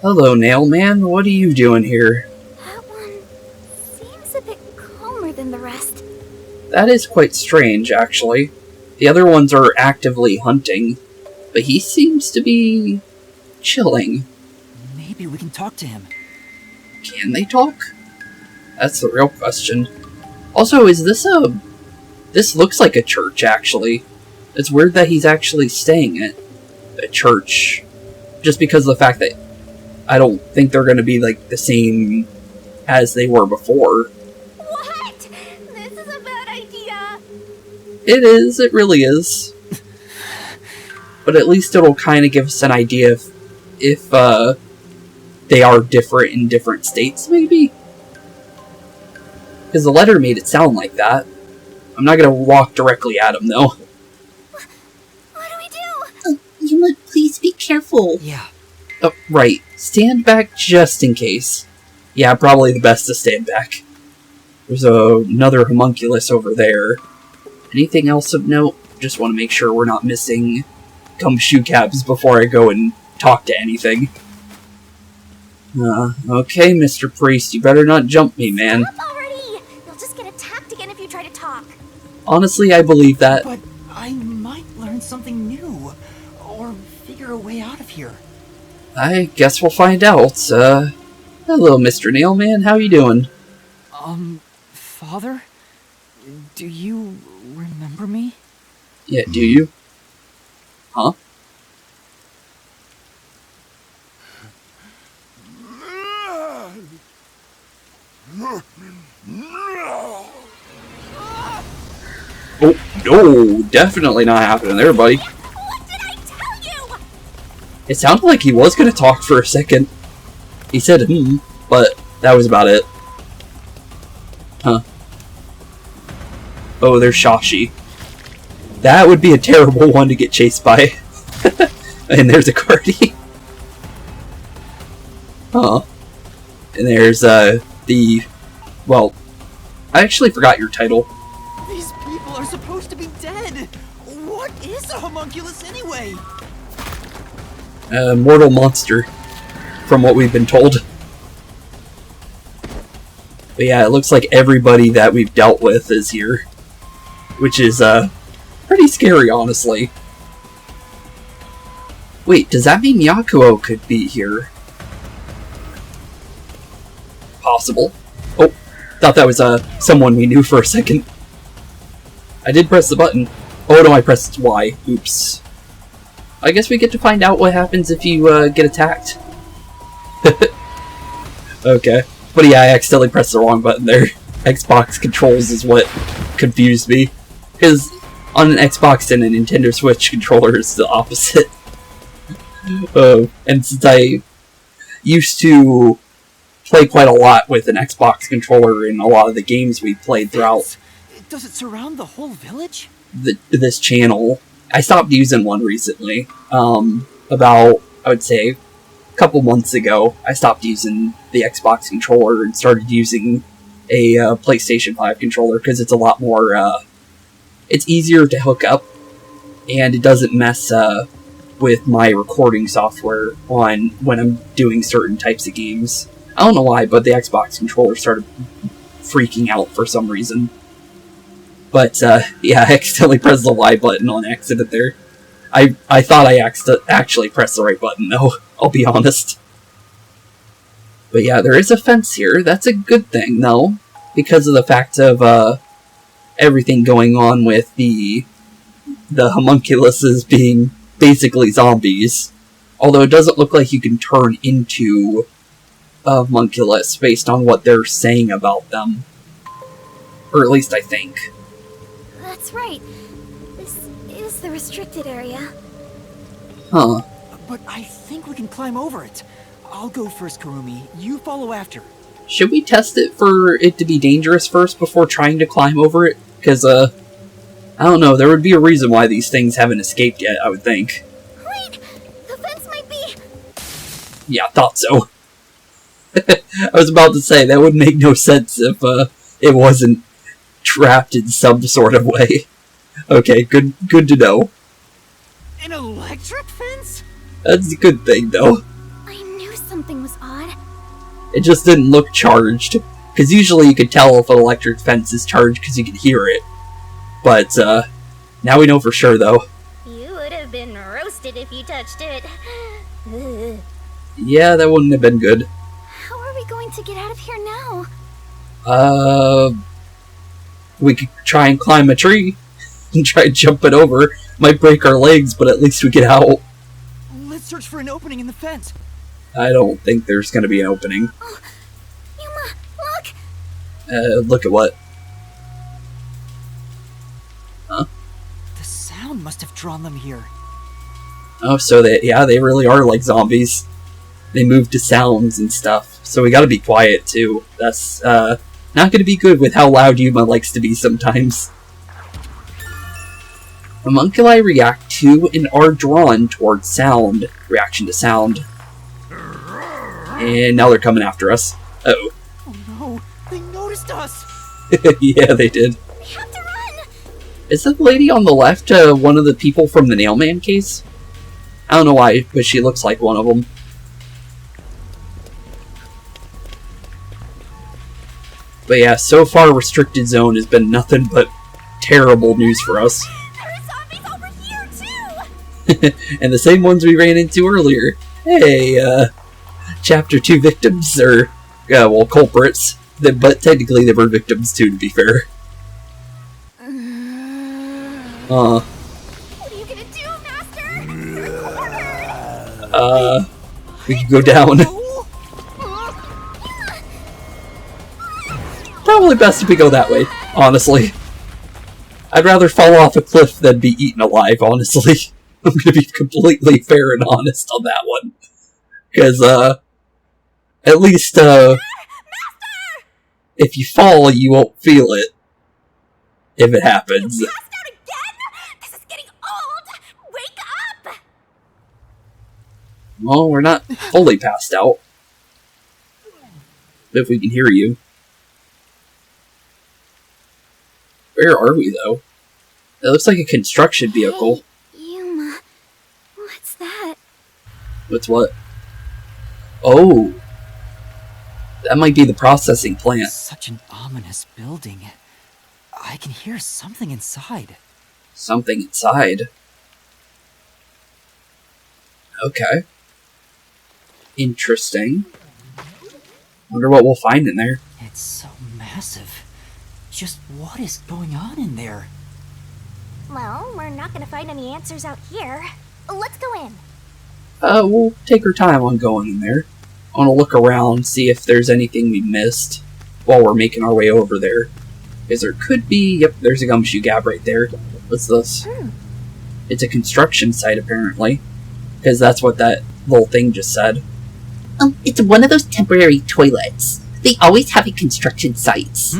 Hello, Nailman. What are you doing here? That one seems a bit calmer than the rest. That is quite strange, actually. The other ones are actively hunting, but he seems to be... chilling. Maybe we can talk to him. Can they talk? That's the real question. Also, is this a... This looks like a church, actually. It's weird that he's actually staying at a church. Just because of the fact that I don't think they're going to be, like, the same as they were before. What? This is a bad idea. It is, it really is. But at least it'll kind of give us an idea if they are different in different states, maybe? Because the letter made it sound like that. I'm not going to walk directly at him, though. What do we do? Yuma, please be careful. Yeah. Oh, right. Stand back just in case. Yeah, probably the best to stand back. There's another homunculus over there. Anything else of note? Just want to make sure we're not missing gumshoe cabs before I go and talk to anything. Okay, Mr. Priest, you better not jump me, man. Stop already! You'll just get attacked again if you try to talk. Honestly, I believe that. But I might learn something new, or figure a way out of here. I guess we'll find out. Hello, Mr. Nailman, how you doing? Father? Do you remember me? Yeah, do you? Huh? Oh, no, definitely not happening there, buddy. What did I tell you? It sounded like he was going to talk for a second. He said, but that was about it. Huh. Oh, there's Shashi. That would be a terrible one to get chased by. And there's a Cardi. Huh. And there's, well, I actually forgot your title. These people are supposed to be dead! What is a homunculus anyway? Mortal monster, from what we've been told. But yeah, it looks like everybody that we've dealt with is here. Which is, pretty scary, honestly. Wait, does that mean Yakou could be here? Possible. Oh, thought that was, someone we knew for a second. I did press the button. Oh no, I pressed Y. Oops. I guess we get to find out what happens if you, get attacked. Okay. But yeah, I accidentally pressed the wrong button there. Xbox controls is what confused me. Because on an Xbox and a Nintendo Switch controller is the opposite. And since I used to play quite a lot with an Xbox controller in a lot of the games we played throughout... Does it surround the whole village? This channel. I stopped using one recently. About, I would say, a couple months ago, I stopped using the Xbox controller and started using a PlayStation 5 controller because it's a lot more, it's easier to hook up and it doesn't mess with my recording software on when I'm doing certain types of games. I don't know why, but the Xbox controller started freaking out for some reason. But, yeah, I accidentally pressed the Y button on accident there. I thought I actually pressed the right button, though, I'll be honest. But yeah, there is a fence here. That's a good thing, though, because of the fact of, everything going on with the homunculuses being basically zombies. Although it doesn't look like you can turn into a homunculus based on what they're saying about them. Or at least I think. That's right. This is the restricted area. Huh. But I think we can climb over it. I'll go first, Kurumi. You follow after. Should we test it for it to be dangerous first before trying to climb over it? Because, I don't know, there would be a reason why these things haven't escaped yet, I would think. Wait! The fence might be... Yeah, thought so. I was about to say, that would make no sense if, it wasn't trapped in some sort of way. Okay, good to know. An electric fence? That's a good thing, though. I knew something was odd. It just didn't look charged. Because usually you could tell if an electric fence is charged because you could hear it. But, now we know for sure, though. You would have been roasted if you touched it. Ugh. Yeah, that wouldn't have been good. How are we going to get out of here now? We could try and climb a tree. And try and jump it over. Might break our legs, but at least we get out. Let's search for an opening in the fence. I don't think there's gonna be an opening. Oh, Yuma, look! Look at what? Huh? The sound must have drawn them here. Oh, so they really are like zombies. They move to sounds and stuff. So we gotta be quiet, too. That's, not gonna be good with how loud Yuma likes to be sometimes. Homunculi react to and are drawn towards sound. Reaction to sound. And now they're coming after us. Uh-oh. Oh no, they noticed us! Yeah, they did. We have to run! Is that lady on the left one of the people from the Nailman case? I don't know why, but she looks like one of them. But yeah, so far Restricted Zone has been nothing but terrible news for us. There are zombies over here, too! And the same ones we ran into earlier. Hey, Chapter 2 victims, or, well, culprits. But technically they were victims too, to be fair. What are you gonna do, Master? You're cornered! We could go down. Probably best if we go that way, honestly. I'd rather fall off a cliff than be eaten alive, honestly. I'm gonna be completely fair and honest on that one. Because, at least, if you fall, you won't feel it. If it happens. You passed out again? This is getting old! Wake up! Well, we're not fully passed out. If we can hear you. Where are we, though? It looks like a construction vehicle. Hey, Yuma. What's that? What's what? Oh! That might be the processing plant. Such an ominous building. I can hear something inside. Something inside. Okay. Interesting. Wonder what we'll find in there. It's so massive. Just what is going on in there? Well, we're not gonna find any answers out here. Let's go in. We'll take our time on going in there. I want to look around, see if there's anything we missed while we're making our way over there. Because there could be... Yep, there's a gumshoe gap right there. What's this? It's a construction site, apparently. Because that's what that little thing just said. It's one of those temporary toilets. They always have at construction sites.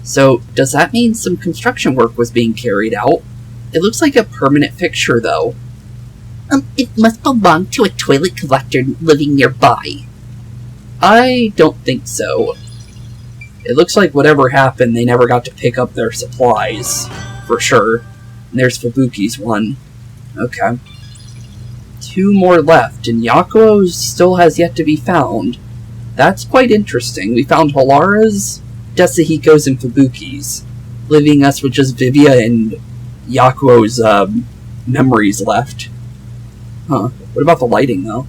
So, does that mean some construction work was being carried out? It looks like a permanent fixture, though. It must belong to a toilet collector living nearby. I don't think so. It looks like whatever happened, they never got to pick up their supplies. For sure. And there's Fubuki's one. Okay. 2 more left, and Yakuo's still has yet to be found. That's quite interesting. We found Halara's, Desuhiko's, and Fubuki's, leaving us with just Vivia and Yakuo's memories left. Huh. What about the lighting, though?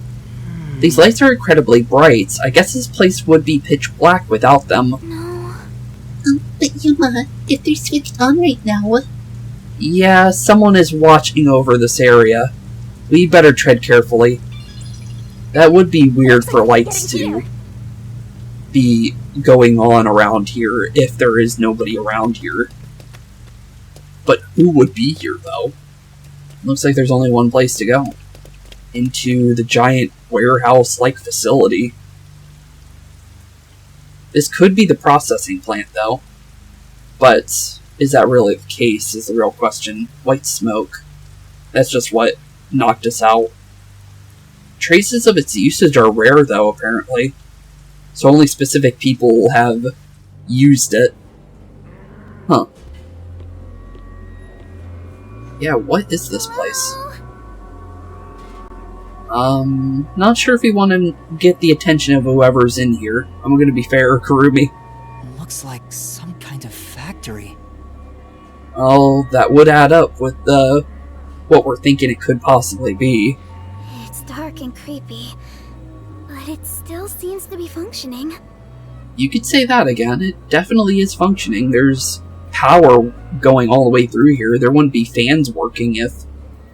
These lights are incredibly bright. I guess this place would be pitch black without them. No. But Yuma, if they're switched on right now... Yeah, someone is watching over this area. We better tread carefully. That would be weird for lights to be going on around here if there is nobody around here. But who would be here, though? Looks like there's only one place to go. Into the giant warehouse-like facility. This could be the processing plant, though. But is that really the case, is the real question. White smoke. That's just what knocked us out. Traces of its usage are rare, though, apparently. So only specific people have used it. Huh. Yeah, what is this place? Not sure if we want to get the attention of whoever's in here. I'm gonna be fair, Kurumi. Looks like some kind of factory. Oh, that would add up with what we're thinking it could possibly be. It's dark and creepy, but it still seems to be functioning. You could say that again. It definitely is functioning. There's power going all the way through here. There wouldn't be fans working if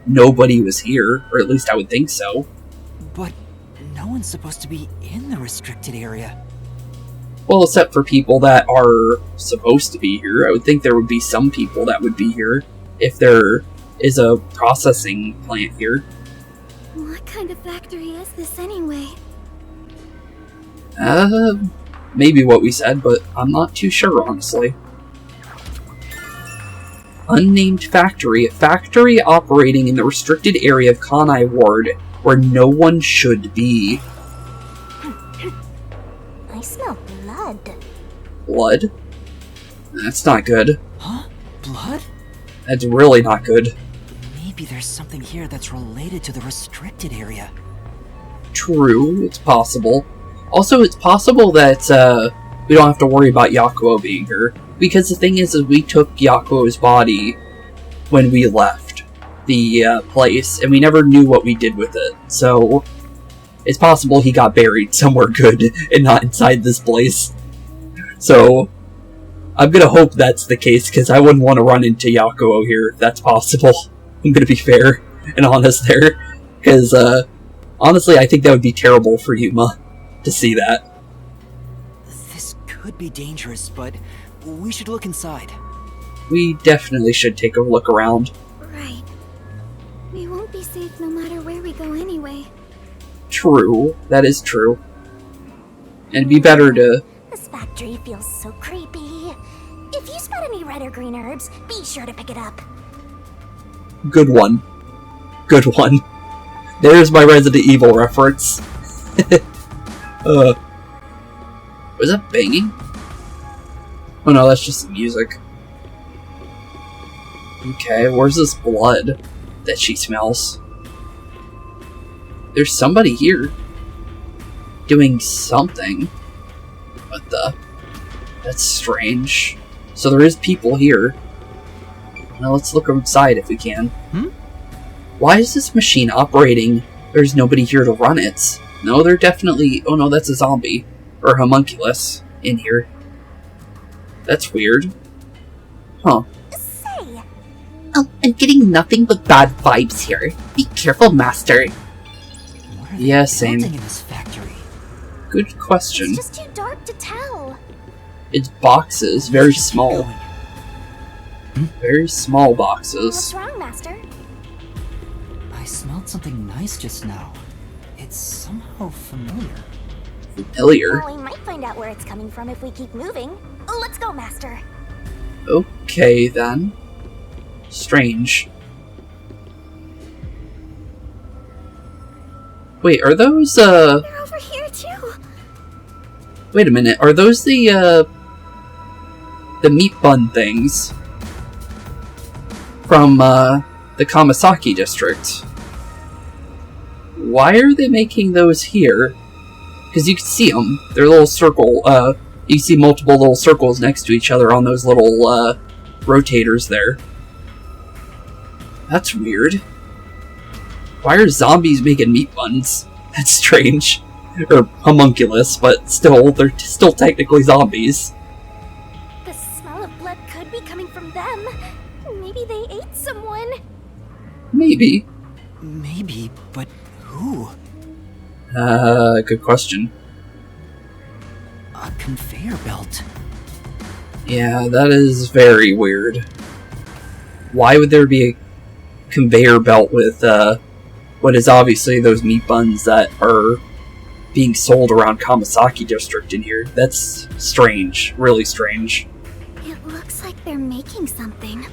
nobody was here, or at least I would think so. But no one's supposed to be in the restricted area. Well, except for people that are supposed to be here. I would think there would be some people that would be here if there is a processing plant here. What kind of factory is this anyway? Maybe what we said, but I'm not too sure, honestly. Unnamed factory. A factory operating in the restricted area of Kanai Ward, where no one should be. I smell blood. Blood? That's not good. Huh? Blood? That's really not good. Maybe there's something here that's related to the restricted area. True, it's possible. Also, it's possible that we don't have to worry about Yakuo being here. Because the thing is we took Yakuo's body when we left the place, and we never knew what we did with it. So, it's possible he got buried somewhere good and not inside this place. So, I'm gonna hope that's the case, because I wouldn't want to run into Yakuo here if that's possible. I'm gonna be fair and honest there. Because, honestly, I think that would be terrible for Yuma to see that. This could be dangerous, but we should look inside. We definitely should take a look around. Right. We won't be safe no matter where we go anyway. True, that is true. And it'd be better to... This factory feels so creepy. If you spot any red or green herbs, be sure to pick it up. Good one. Good one. There's my Resident Evil reference. Was that banging? Oh no, that's just the music. Okay, where's this blood that she smells? There's somebody here doing something. What the? That's strange. So there is people here. Now let's look outside if we can. Why is this machine operating? There's nobody here to run it. No, they're definitely... Oh no, that's a zombie. Or homunculus in here. That's weird. Huh. Say. Oh, I'm getting nothing but bad vibes here. Be careful, Master. What are they Yeah, same. building in this factory? Good question. It's just too dark to tell. It's boxes, very Keep small. going. Very small What's boxes. wrong, Master? I smelled something nice just now. It's somehow familiar. Familiar. Well, we might find out where it's coming from if we keep moving. Let's go, Master. Okay, then. Strange. Wait, are those, They're over here, too. Wait a minute, are those the meat bun things? From, the Kamasaki district? Why are they making those here? Because you can see them. They're a little circle, you see multiple little circles next to each other on those little, rotators there. That's weird. Why are zombies making meat buns? That's strange. Or homunculus, but still, they're still technically zombies. The smell of blood could be coming from them. Maybe they ate someone. Maybe. Maybe, but who? Good question. A conveyor belt. Yeah, that is very weird. Why would there be a conveyor belt with, what is obviously those meat buns that are being sold around Kamasaki district in here? That's strange. Really strange. It looks like they're making something.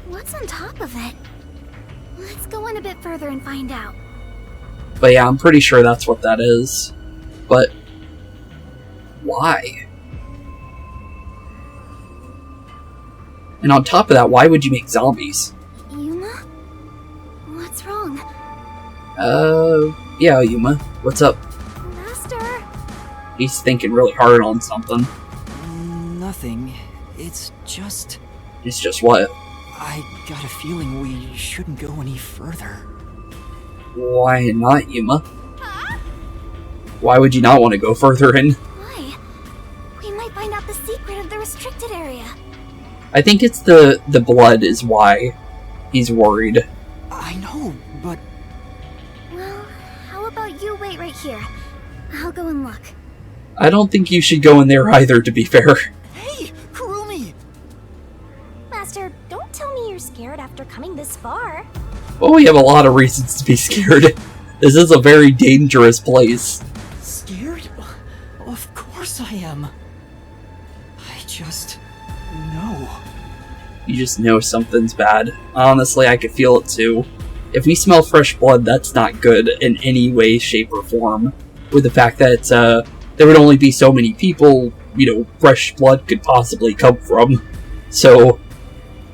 What's on top of it? Let's go in a bit further and find out. But yeah, I'm pretty sure that's what that is. But why? And on top of that, why would you make zombies? Yuma? What's wrong? Yeah, Yuma. What's up? Master? He's thinking really hard on something. Nothing. It's just... It's just what? I got a feeling we shouldn't go any further. Why not, Yuma? Why would you not want to go further in? Why? We might find out the secret of the restricted area. I think it's the blood is why he's worried. I know, but... Well, how about you wait right here? I'll go and look. I don't think you should go in there either, to be fair. Hey, Kurumi! Master, don't tell me you're scared after coming this far. Well, we have a lot of reasons to be scared. This is a very dangerous place. Scared? Of course I am. I just... know. You just know something's bad. Honestly, I could feel it too. If we smell fresh blood, that's not good in any way, shape, or form. With the fact that there would only be so many people, you know, fresh blood could possibly come from. So,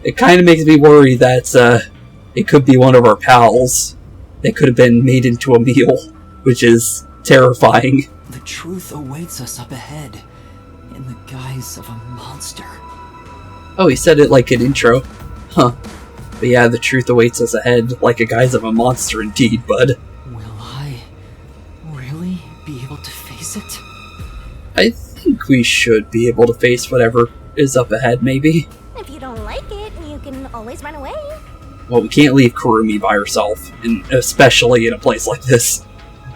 it kind of makes me worry that it could be one of our pals that could have been made into a meal, which is terrifying. The truth awaits us up ahead, in the guise of a monster. Oh, he said it like an intro. Huh. But yeah, the truth awaits us ahead, like a guise of a monster indeed, bud. Will I really be able to face it? I think we should be able to face whatever is up ahead, maybe. If you don't like it, you can always run away. Well, we can't leave Kurumi by herself, and especially in a place like this.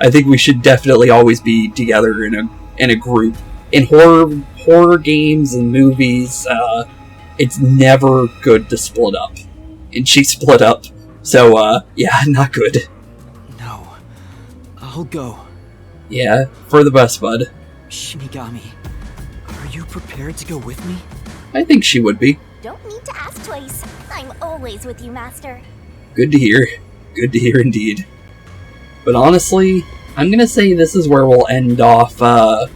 I think we should definitely always be together in a group. In horror games and movies, it's never good to split up. And she split up. So, yeah, not good. No. I'll go. Yeah, for the best, bud. Shinigami, are you prepared to go with me? I think she would be. Don't need to ask twice. I'm always with you, Master. Good to hear. Good to hear indeed. But honestly, I'm gonna say this is where we'll end off our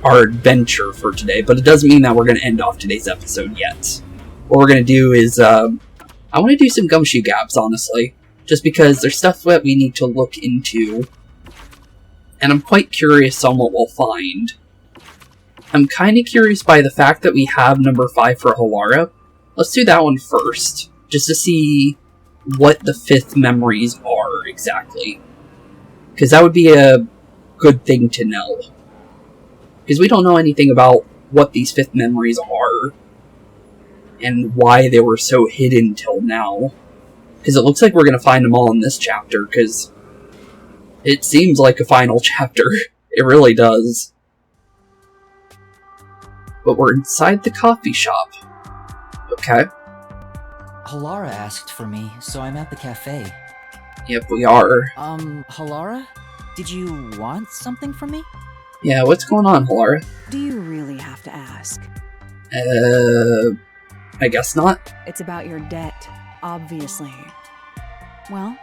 adventure for today, but it doesn't mean that we're gonna end off today's episode yet. What we're gonna do is, I want to do some gumshoe gaps, honestly, just because there's stuff that we need to look into, and I'm quite curious on what we'll find. I'm kind of curious by the fact that we have number 5 for Halara. Let's do that one first, just to see what the 5th memories are exactly. Because that would be a good thing to know. Because we don't know anything about what these 5th memories are, and why they were so hidden till now. Because it looks like we're going to find them all in this chapter, because it seems like a final chapter. It really does. But we're inside the coffee shop. Okay. Halara asked for me, so I'm at the cafe. Yep, we are. Halara? Did you want something from me? Yeah, what's going on, Halara? Do you really have to ask? I guess not. It's about your debt, obviously. Well,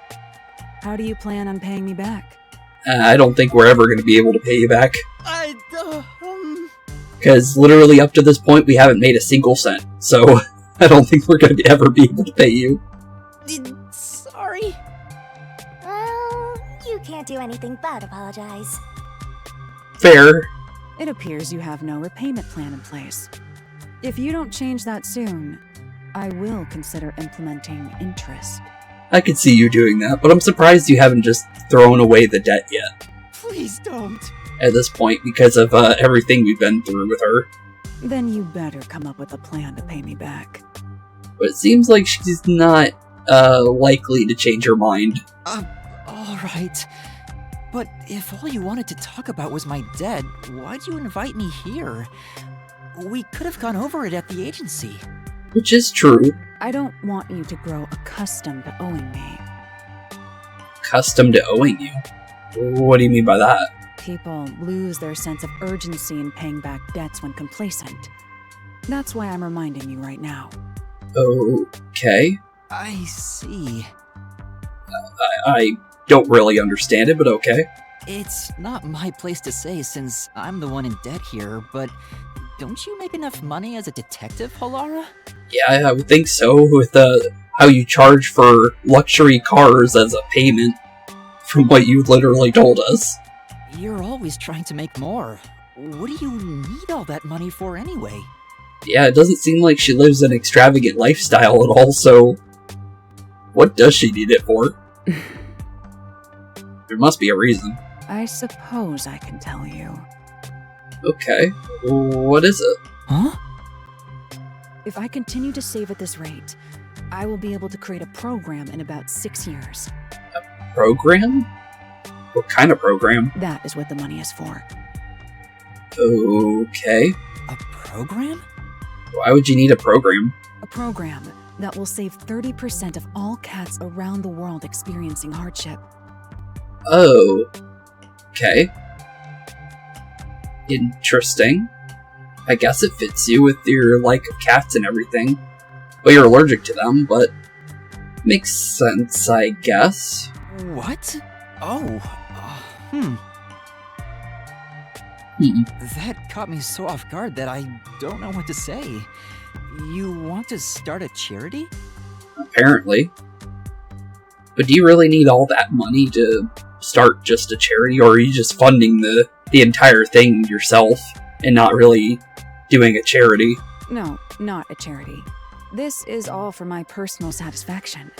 how do you plan on paying me back? I don't think we're ever going to be able to pay you back. Because literally up to this point, we haven't made a single cent. So, I don't think we're going to ever be able to pay you. Sorry. Well, you can't do anything but apologize. Fair. It appears you have no repayment plan in place. If you don't change that soon, I will consider implementing interest. I could see you doing that, but I'm surprised you haven't just thrown away the debt yet. Please don't. At this point, because of everything we've been through with her. Then you better come up with a plan to pay me back. But it seems like she's not likely to change her mind. Alright. But if all you wanted to talk about was my debt, why'd you invite me here? We could have gone over it at the agency. Which is true. I don't want you to grow accustomed to owing me. Accustomed to owing you? What do you mean by that? People lose their sense of urgency in paying back debts when complacent. That's why I'm reminding you right now. Okay. I see. I don't really understand it, but okay. It's not my place to say since I'm the one in debt here, but don't you make enough money as a detective, Halara? Yeah, I would think so, with how you charge for luxury cars as a payment, from what you literally told us. You're always trying to make more. What do you need all that money for anyway? Yeah, it doesn't seem like she lives an extravagant lifestyle at all, so what does she need it for? There must be a reason. I suppose I can tell you. Okay, what is it? Huh? If I continue to save at this rate, I will be able to create a program in about 6 years. Program? What kind of program? That is what the money is for. Okay. A program? Why would you need a program? A program that will save 30% of all cats around the world experiencing hardship. Oh. Okay. Interesting. I guess it fits you with your like of cats and everything. Well, you're allergic to them, but makes sense, I guess. What? Oh. That caught me so off guard that I don't know what to say. You want to start a charity? Apparently. But do you really need all that money to start just a charity, or are you just funding the entire thing yourself and not really doing a charity? No, not a charity. This is all for my personal satisfaction.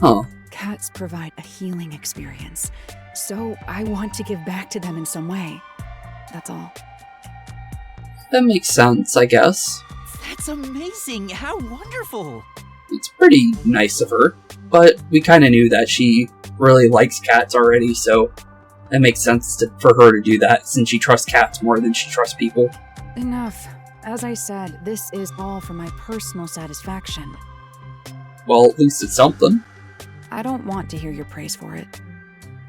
Huh. Cats provide a healing experience, so I want to give back to them in some way. That's all. That makes sense, I guess. That's amazing! How wonderful! It's pretty nice of her, but we kind of knew that she really likes cats already, so it makes sense for her to do that, since she trusts cats more than she trusts people. Enough. As I said, this is all for my personal satisfaction. Well, at least it's something. I don't want to hear your praise for it.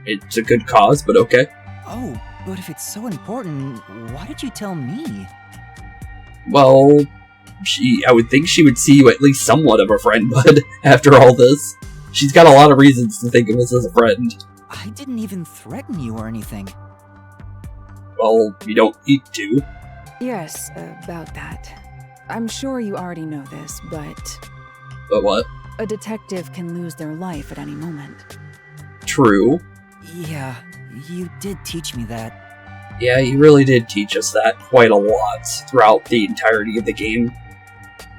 It's a good cause, but okay. Oh, but if it's so important, why did you tell me? Well, I would think she would see you at least somewhat of a friend, bud, after all this. She's got a lot of reasons to think of us as a friend. I didn't even threaten you or anything. Well, you don't need to. Yes, about that. I'm sure you already know this, but But what? a detective can lose their life at any moment. True. Yeah, you did teach me that. Yeah, you really did teach us that quite a lot throughout the entirety of the game.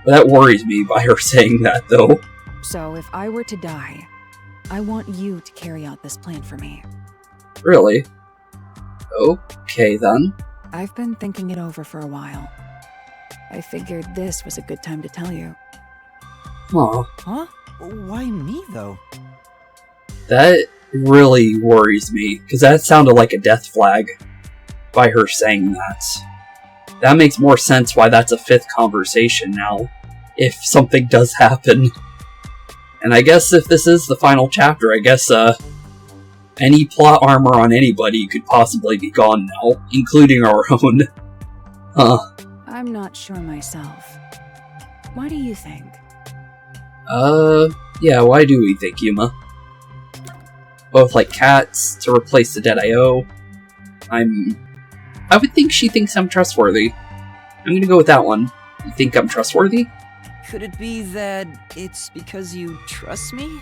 But that worries me by her saying that, though. So if I were to die, I want you to carry out this plan for me. Really? Okay, then. I've been thinking it over for a while. I figured this was a good time to tell you. Huh. Huh? Why me, though? That really worries me, because that sounded like a death flag by her saying that. That makes more sense why that's a 5th conversation now, if something does happen. And I guess if this is the final chapter, I guess, any plot armor on anybody could possibly be gone now, including our own. Huh. I'm not sure myself. Why do you think? Yeah, why do we think, Yuma? Both like cats, to replace the dead I.O. I would think she thinks I'm trustworthy. I'm gonna go with that one. You think I'm trustworthy? Could it be that it's because you trust me?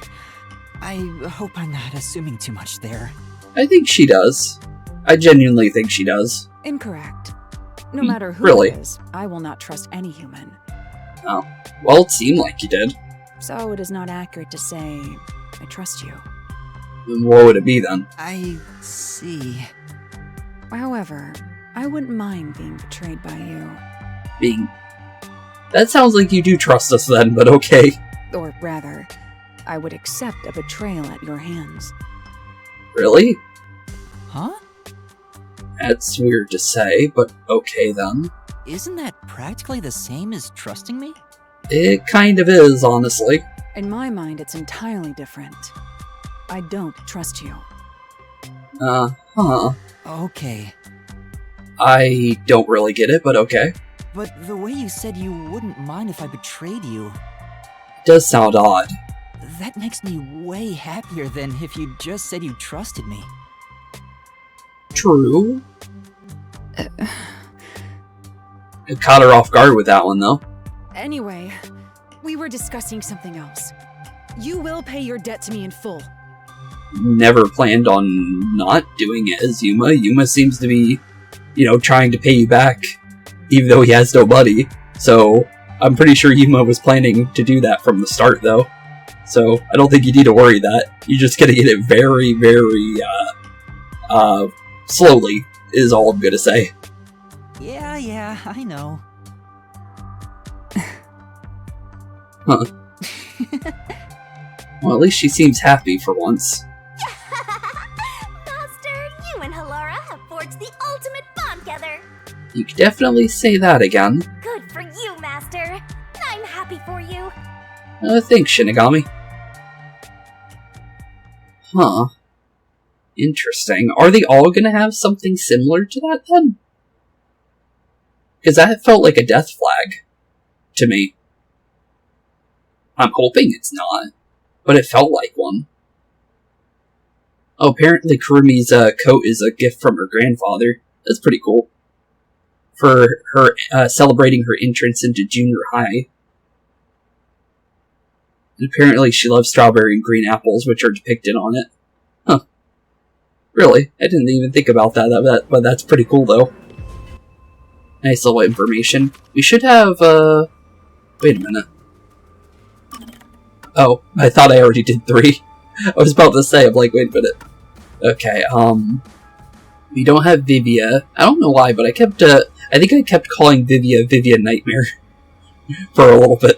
I hope I'm not assuming too much there. I think she does. I genuinely think she does. Incorrect. No matter who Really? it is, I will not trust any human. Oh. Well, it seemed like you did. So it is not accurate to say, I trust you. Then what would it be then? I see. However, I wouldn't mind being betrayed by you. Being... That sounds like you do trust us then, but okay. Or rather, I would accept a betrayal at your hands. Really? Huh? That's weird to say, but okay then. Isn't that practically the same as trusting me? It kind of is, honestly. In my mind, it's entirely different. I don't trust you. Huh. Okay. I don't really get it, but okay. But the way you said you wouldn't mind if I betrayed you, It does sound odd. that makes me way happier than if you just said you trusted me. True. It caught her off guard with that one, though. Anyway, we were discussing something else. You will pay your debt to me in full. Never planned on not doing it as Yuma. Yuma seems to be, trying to pay you back, even though he has no money. So, I'm pretty sure Yuma was planning to do that from the start, though. So, I don't think you need to worry that. You're just gonna get it very, very, slowly, is all I'm gonna say. Yeah, I know. Huh. Well, at least she seems happy for once. Master, you and Halara have forged the ultimate bond together. You could definitely say that again. Good for you, Master. I'm happy for you. Thanks, Shinigami. Huh. Interesting. Are they all gonna have something similar to that, then? Because that felt like a death flag to me. I'm hoping it's not, but it felt like one. Oh, apparently Kurumi's coat is a gift from her grandfather. That's pretty cool. For her celebrating her entrance into junior high. And apparently she loves strawberry and green apples, which are depicted on it. Huh. Really? I didn't even think about that, but that's pretty cool, though. Nice little information. We should have, wait a minute. Oh, I thought I already did 3. I was about to say, I'm like, wait a minute. Okay, we don't have Vivia. I don't know why, but I think I kept calling Vivia Nightmare for a little bit,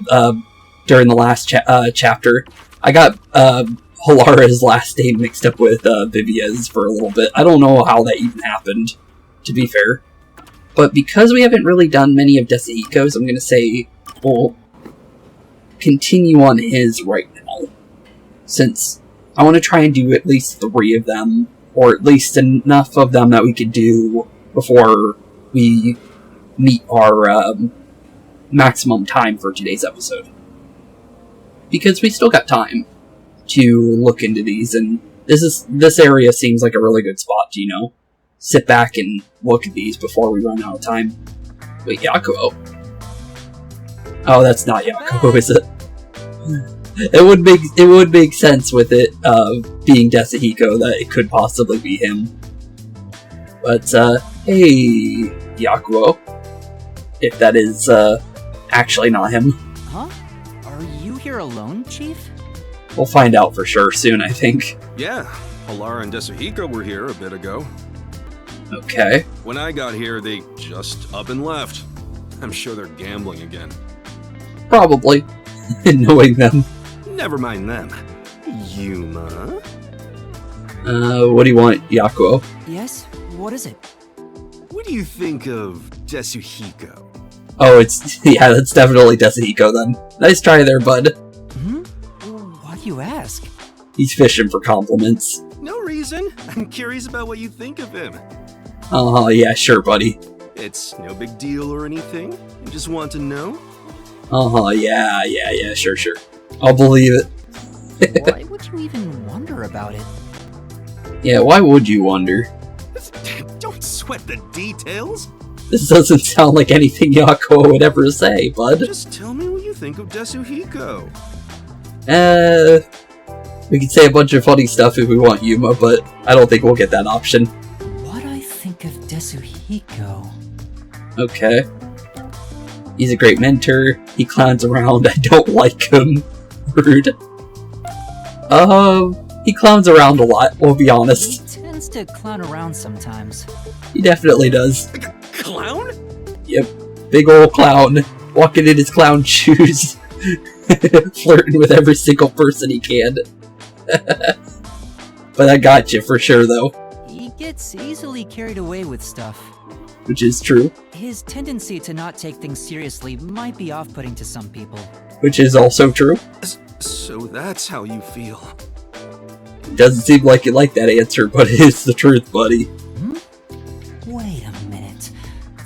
during the last chapter. I got, Halara's last name mixed up with, Vivia's for a little bit. I don't know how that even happened, to be fair. But because we haven't really done many of Desuhiko's, I'm gonna say we'll continue on his right now. Since I want to try and do at least 3 of them, or at least enough of them that we could do before we meet our maximum time for today's episode. Because we still got time to look into these and This area seems like a really good spot to, sit back and look at these before we run out of time. Wait, Yakou. Oh, that's not Yakou, is it? It would make sense with it being Desuhiko that it could possibly be him. But hey, Yakou, if that is actually not him. Huh? Are you here alone, Chief? We'll find out for sure soon, I think. Yeah, Halara and Desuhiko were here a bit ago. Okay. When I got here, they just up and left. I'm sure they're gambling again. Probably. Knowing them. Never mind them. Yuma? What do you want, Yakou? Yes? What is it? What do you think of Desuhiko? Oh, yeah, that's definitely Desuhiko then. Nice try there, bud. Why do you ask? He's fishing for compliments. No reason. I'm curious about what you think of him. Oh, yeah, sure, buddy. It's no big deal or anything. You just want to know? Yeah, sure. I'll believe it. Why would you even wonder about it? Yeah, why would you wonder? Don't sweat the details. This doesn't sound like anything Yakou would ever say, bud. Just tell me what you think of Desuhiko. We can say a bunch of funny stuff if we want, Yuma, but I don't think we'll get that option. What I think of Desuhiko? Okay. He's a great mentor. He clowns around. I don't like him. Rude. He clowns around a lot, we'll be honest. He tends to clown around sometimes. He definitely does. Like a clown? Yep. Big old clown. Walking in his clown shoes. Flirting with every single person he can. But I got you for sure, though. He gets easily carried away with stuff. Which is true. His tendency to not take things seriously might be off-putting to some people. Which is also true. So that's how you feel. Doesn't seem like you like that answer, but it is the truth, buddy. Wait a minute.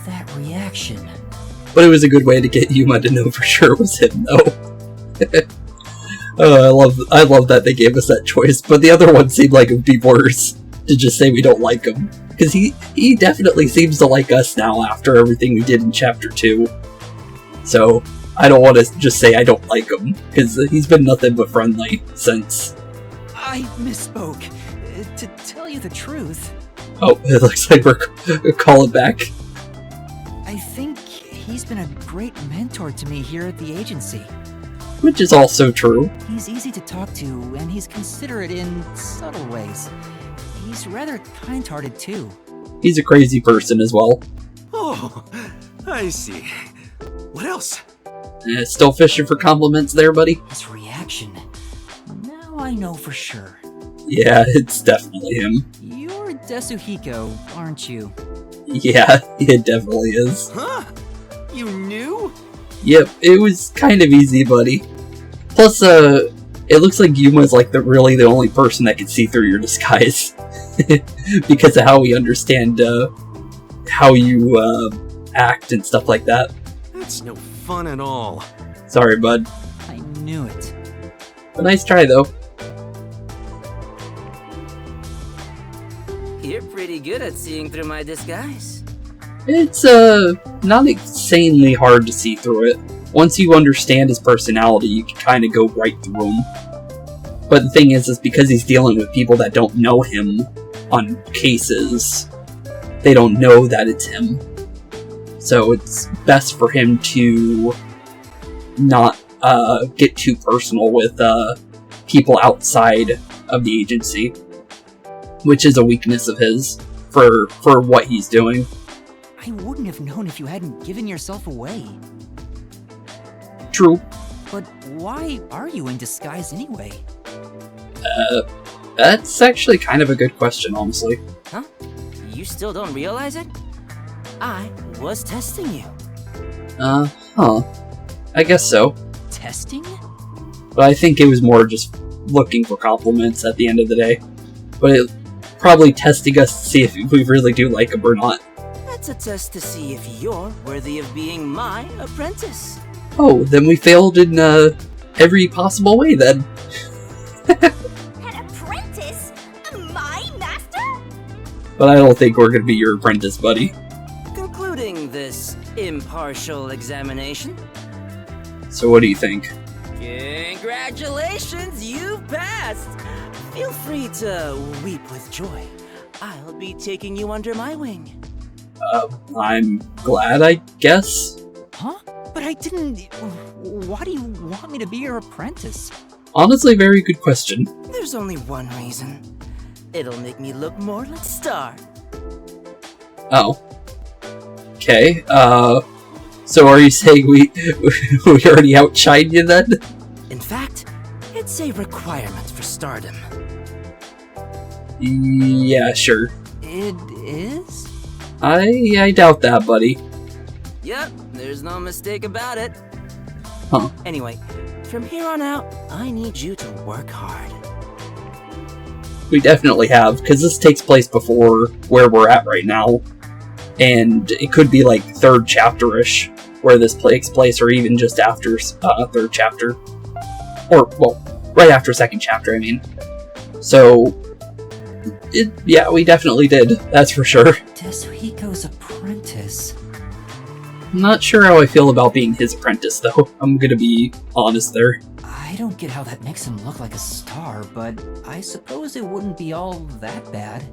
That reaction. But it was a good way to get Yuma to know for sure it was him, though. I love that they gave us that choice, but the other one seemed like it would be worse to just say we don't like him. Because he definitely seems to like us now after everything we did in Chapter 2. So, I don't want to just say I don't like him, because he's been nothing but friendly since. I misspoke. To tell you the truth... Oh, it looks like we're calling back. I think he's been a great mentor to me here at the agency. Which is also true. He's easy to talk to, and he's considerate in subtle ways. He's rather kind-hearted, too. He's a crazy person as well. Oh, I see. What else? Still fishing for compliments there, buddy? His reaction. Now I know for sure. Yeah, it's definitely him. You're Desuhiko, aren't you? Yeah, it definitely is. Huh? You knew? Yep, it was kind of easy, buddy. Plus, it looks like Yuma's like really the only person that can see through your disguise. Because of how we understand how you act and stuff like that. That's no fun at all. Sorry, bud. I knew it. A nice try, though. You're pretty good at seeing through my disguise. It's, not insanely hard to see through it. Once you understand his personality, you can kind of go right through him. But the thing is because he's dealing with people that don't know him on cases, they don't know that it's him. So it's best for him to not, get too personal with, people outside of the agency. Which is a weakness of his, for what he's doing. I wouldn't have known if you hadn't given yourself away. True. But why are you in disguise anyway? That's actually kind of a good question, honestly. Huh? You still don't realize it? I was testing you. Huh. I guess so. Testing? But I think it was more just looking for compliments at the end of the day. But it probably testing us to see if we really do like him or not. That's a test to see if you're worthy of being my apprentice. Oh, then we failed in, every possible way then. An apprentice? But I don't think we're gonna be your apprentice, buddy. Concluding this impartial examination. So what do you think? Congratulations, you've passed! Feel free to weep with joy. I'll be taking you under my wing. I'm glad, I guess? Huh? But I didn't... Why do you want me to be your apprentice? Honestly, very good question. There's only one reason. It'll make me look more like a star. Oh. Okay, so are you saying we already outshined you then? In fact, it's a requirement for stardom. Yeah, sure. It is? I doubt that, buddy. Yep, there's no mistake about it. Huh. Anyway, from here on out, I need you to work hard. We definitely have, because this takes place before where we're at right now. And it could be like 3rd chapter-ish where this takes place, or even just after 3rd chapter. Or, well, right after 2nd chapter, I mean. So, yeah, we definitely did, that's for sure. Desuhiko's apprentice. I'm not sure how I feel about being his apprentice, though. I'm gonna be honest there. I don't get how that makes him look like a star, but I suppose it wouldn't be all that bad.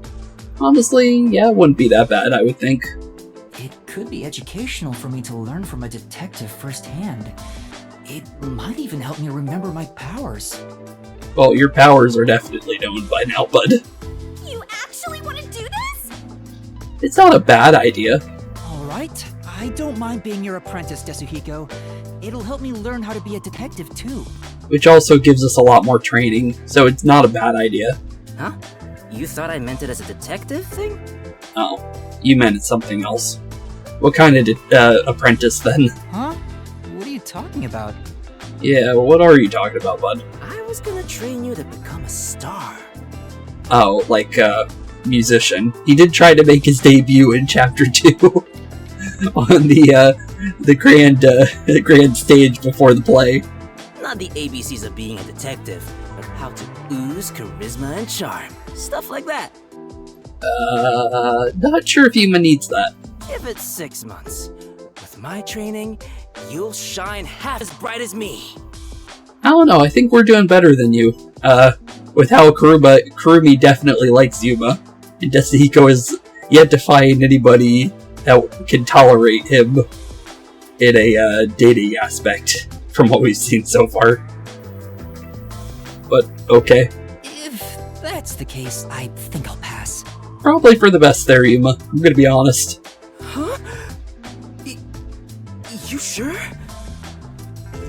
Honestly, yeah, it wouldn't be that bad, I would think. It could be educational for me to learn from a detective firsthand. It might even help me remember my powers. Well, your powers are definitely known by now, bud. You actually want to do this? It's not a bad idea. Alright, I don't mind being your apprentice, Desuhiko. It'll help me learn how to be a detective too. Which also gives us a lot more training, so it's not a bad idea. Huh? You thought I meant it as a detective thing? Oh, you meant something else. What kind of apprentice, then? Huh? What are you talking about? Yeah, what are you talking about, bud? I was gonna train you to become a star. Oh, like, musician. He did try to make his debut in Chapter 2 on the grand stage before the play. Not the ABCs of being a detective, but how to ooze charisma and charm. Stuff like that. Not sure if Yuma needs that. Give it 6 months. With my training, you'll shine half as bright as me. I don't know, I think we're doing better than you. With how Kurumi definitely likes Yuma, and Desuhiko is yet to find anybody that can tolerate him in a dating aspect, from what we've seen so far. But, okay. If that's the case, I think I'll pass. Probably for the best there, Yuma. I'm gonna be honest. Huh? You sure?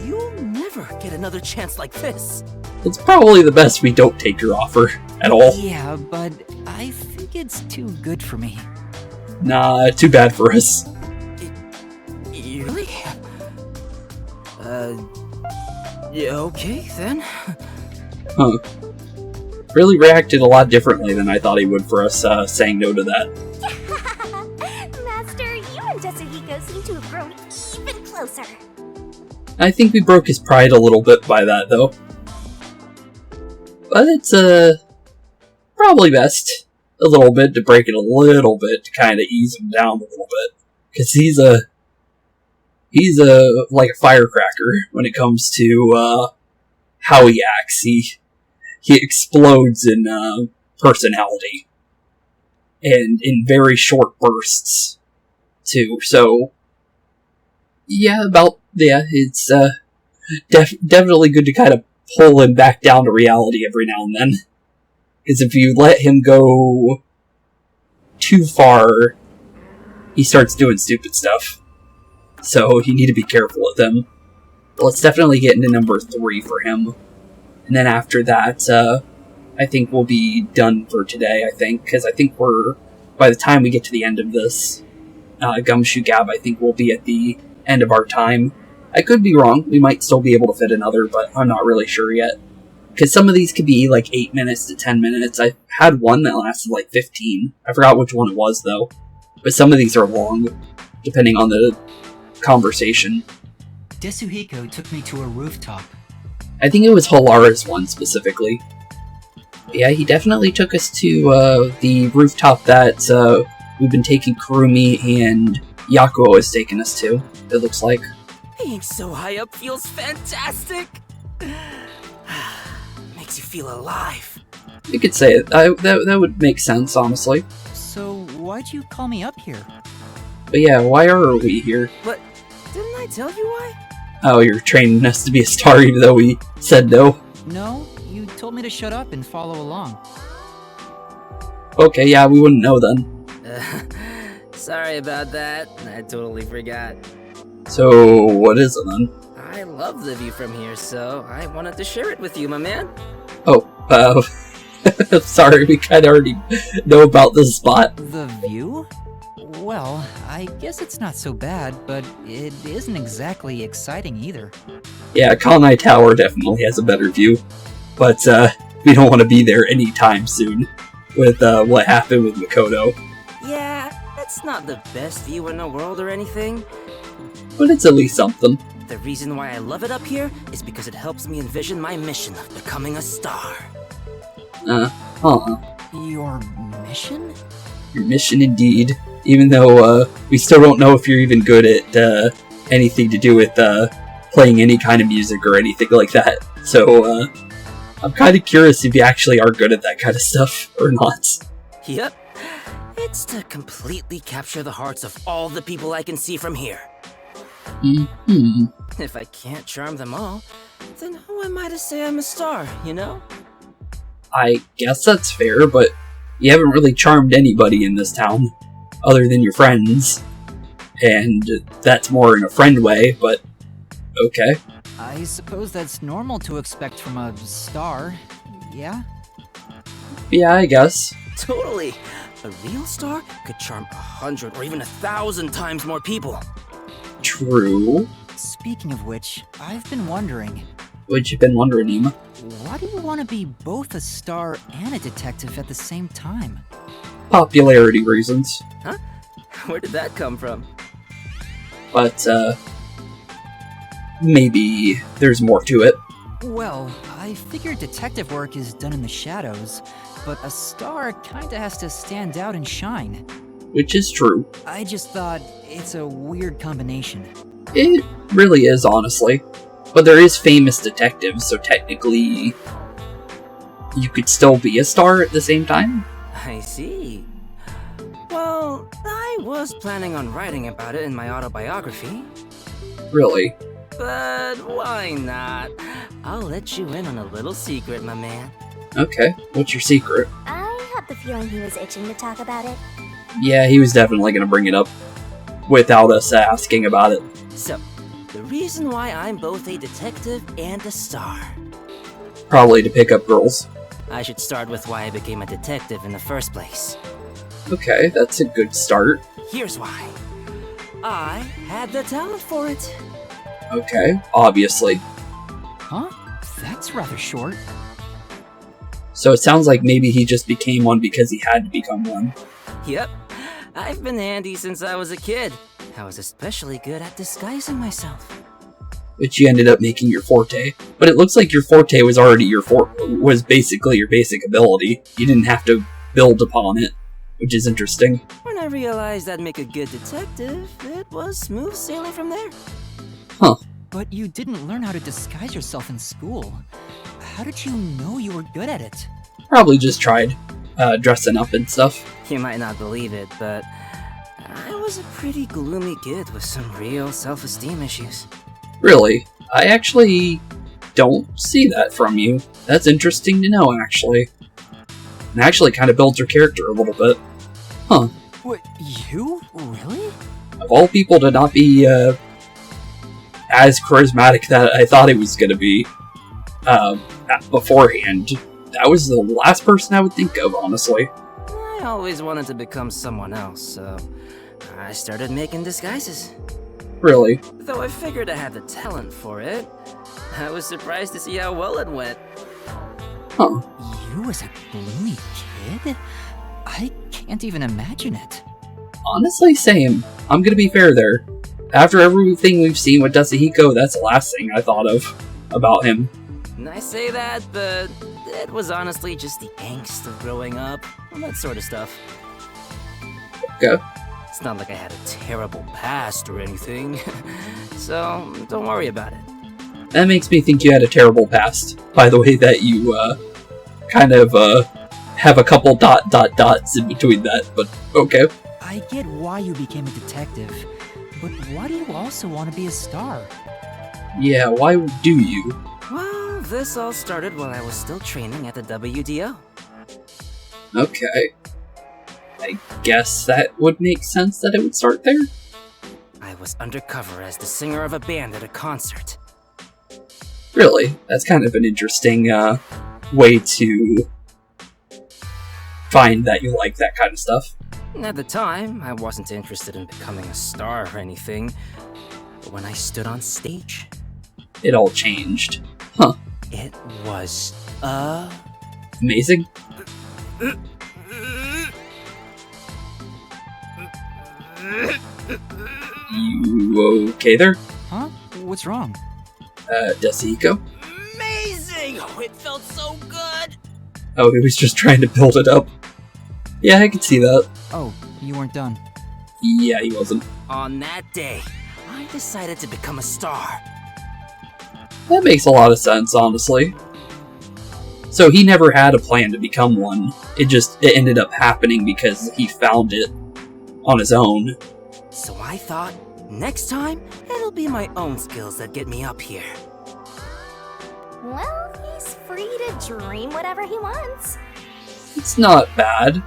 You'll never get another chance like this. It's probably the best we don't take your offer at all. Yeah, but I think it's too good for me. Nah, too bad for us. Really? Yeah, okay, then. Huh. Really reacted a lot differently than I thought he would for us saying no to that. Master, you and Desuhiko seem to have grown even closer. I think we broke his pride a little bit by that, though. But it's, probably best a little bit to break it a little bit to kind of ease him down a little bit. Because he's like a firecracker when it comes to, how he acts. He explodes in, personality. And in very short bursts, too. So, it's, definitely good to kind of pull him back down to reality every now and then. Because if you let him go too far, he starts doing stupid stuff. So you need to be careful with him. But let's definitely get into number 3 for him. And then after that, I think we'll be done for today, because I think by the time we get to the end of this Gumshoe Gab, I think we'll be at the end of our time. I could be wrong, we might still be able to fit another, but I'm not really sure yet. Because some of these could be like 8 minutes to 10 minutes. I had one that lasted like 15. I forgot which one it was, though. But some of these are long, depending on the conversation. Desuhiko took me to a rooftop. I think it was Halara's one, specifically. Yeah, he definitely took us to the rooftop that we've been taking Kurumi and Yakou has taken us to, it looks like. Being so high up feels fantastic! Makes you feel alive. You could say it. That would make sense, honestly. So, why'd you call me up here? But yeah, why are we here? But didn't I tell you why? Oh, you're training us to be a star even though we said no? No, you told me to shut up and follow along. Okay, yeah, we wouldn't know then. Sorry about that. I totally forgot. So, what is it then? I love the view from here, so I wanted to share it with you, my man. Oh, sorry, we kinda already know about this spot. The view? Well, I guess it's not so bad, but it isn't exactly exciting either. Yeah, Kanai Tower definitely has a better view. But, we don't want to be there anytime soon with, what happened with Makoto. Yeah, it's not the best view in the world or anything. But it's at least something. The reason why I love it up here is because it helps me envision my mission of becoming a star. Your mission? Your mission indeed. Even though, we still don't know if you're even good at, anything to do with, playing any kind of music or anything like that. So, I'm kinda curious if you actually are good at that kind of stuff, or not. Yep. It's to completely capture the hearts of all the people I can see from here. Mm-hmm. If I can't charm them all, then who am I to say I'm a star, you know? I guess that's fair, but you haven't really charmed anybody in this town, other than your friends. And that's more in a friend way, but okay. I suppose that's normal to expect from a star, yeah? Yeah, I guess. Totally! A real star could charm 100 or even 1,000 times more people. True. Speaking of which, I've been wondering... What you been wondering, Yuma? Why do you want to be both a star and a detective at the same time? Popularity reasons. Huh? Where did that come from? But, maybe there's more to it. Well, I figured detective work is done in the shadows, but a star kinda has to stand out and shine. Which is true. I just thought it's a weird combination. It really is, honestly. But there is famous detectives, so technically you could still be a star at the same time? I see. Well, I was planning on writing about it in my autobiography. Really? But why not? I'll let you in on a little secret, my man. Okay, what's your secret? I had the feeling he was itching to talk about it. Yeah, he was definitely gonna bring it up without us asking about it. So, the reason why I'm both a detective and a star. Probably to pick up girls. I should start with why I became a detective in the first place. Okay, that's a good start. Here's why. I had the talent for it. Okay, obviously. Huh? That's rather short. So it sounds like maybe he just became one because he had to become one. Yep. I've been handy since I was a kid. I was especially good at disguising myself. Which you ended up making your forte. But it looks like your forte was already was basically your basic ability. You didn't have to build upon it, which is interesting. When I realized I'd make a good detective, it was smooth sailing from there. Huh. But you didn't learn how to disguise yourself in school. How did you know you were good at it? Probably just tried dressing up and stuff. You might not believe it, but I was a pretty gloomy kid with some real self-esteem issues. Really? I actually don't see that from you. That's interesting to know, actually. And actually kind of builds your character a little bit. Huh. What, you? Really? Of all people to not be, as charismatic that I thought he was gonna be, beforehand. That was the last person I would think of, honestly. I always wanted to become someone else, so I started making disguises. Really? Though I figured I had the talent for it, I was surprised to see how well it went. Huh. You as a gloomy kid? I can't even imagine it. Honestly, same. I'm gonna be fair there. After everything we've seen with Desuhiko, that's the last thing I thought of about him. I say that, but it was honestly just the angst of growing up, and that sort of stuff. Okay. It's not like I had a terrible past or anything, so don't worry about it. That makes me think you had a terrible past, by the way that you, kind of, have a couple dots in between that, but okay. I get why you became a detective, but why do you also want to be a star? Yeah, why do you? Well, this all started while I was still training at the WDO. Okay. I guess that would make sense that it would start there? I was undercover as the singer of a band at a concert. Really? That's kind of an interesting, way to find that you like that kind of stuff. At the time, I wasn't interested in becoming a star or anything, but when I stood on stage, It all changed. Huh. it was, Amazing? You okay there? Huh? What's wrong? Desuhiko? amazing! Oh, it felt so good! Oh, he was just trying to build it up. Yeah, I could see that. Oh, you weren't done. Yeah, he wasn't. On that day, I decided to become a star. That makes a lot of sense, honestly. So he never had a plan to become one. It ended up happening because he found it on his own. So I thought, next time, it'll be my own skills that get me up here. Well, he's free to dream whatever he wants. It's not bad.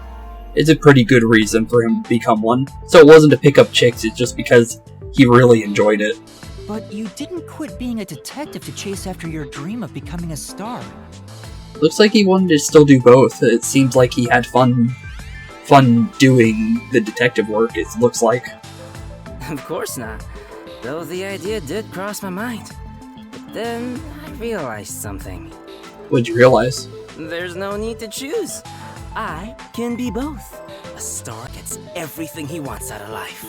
It's a pretty good reason for him to become one. So it wasn't to pick up chicks, it's just because he really enjoyed it. But you didn't quit being a detective to chase after your dream of becoming a star. Looks like he wanted to still do both. It seems like he had fun doing the detective work, it looks like. Of course not. Though the idea did cross my mind. But then I realized something. What'd you realize? There's no need to choose. I can be both. A star gets everything he wants out of life.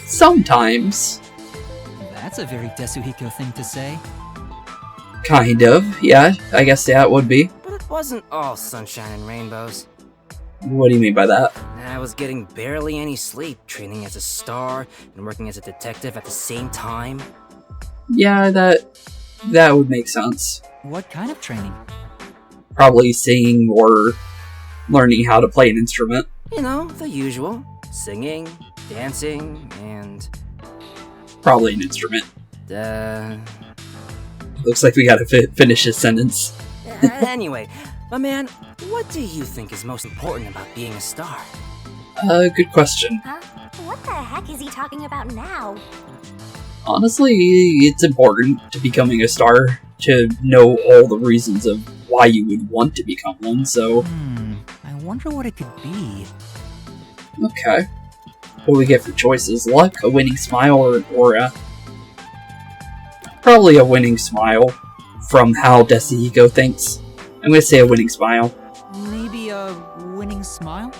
Sometimes. That's a very Desuhiko thing to say. Kind of, yeah. I guess that would be. But it wasn't all sunshine and rainbows. What do you mean by that? I was getting barely any sleep, training as a star and working as a detective at the same time. Yeah, that would make sense. What kind of training? Probably singing or learning how to play an instrument. You know, the usual. Singing, dancing, and... Probably an instrument. Looks like we gotta finish this sentence. Anyway, my man, what do you think is most important about being a star? Good question. Huh? What the heck is he talking about now? Honestly, it's important to becoming a star to know all the reasons of why you would want to become one, so... I wonder what it could be. Okay. What do we get for choices? Luck, a winning smile, or an aura? Probably a winning smile, from how Desuhiko thinks. I'm gonna say a winning smile. Maybe a winning smile?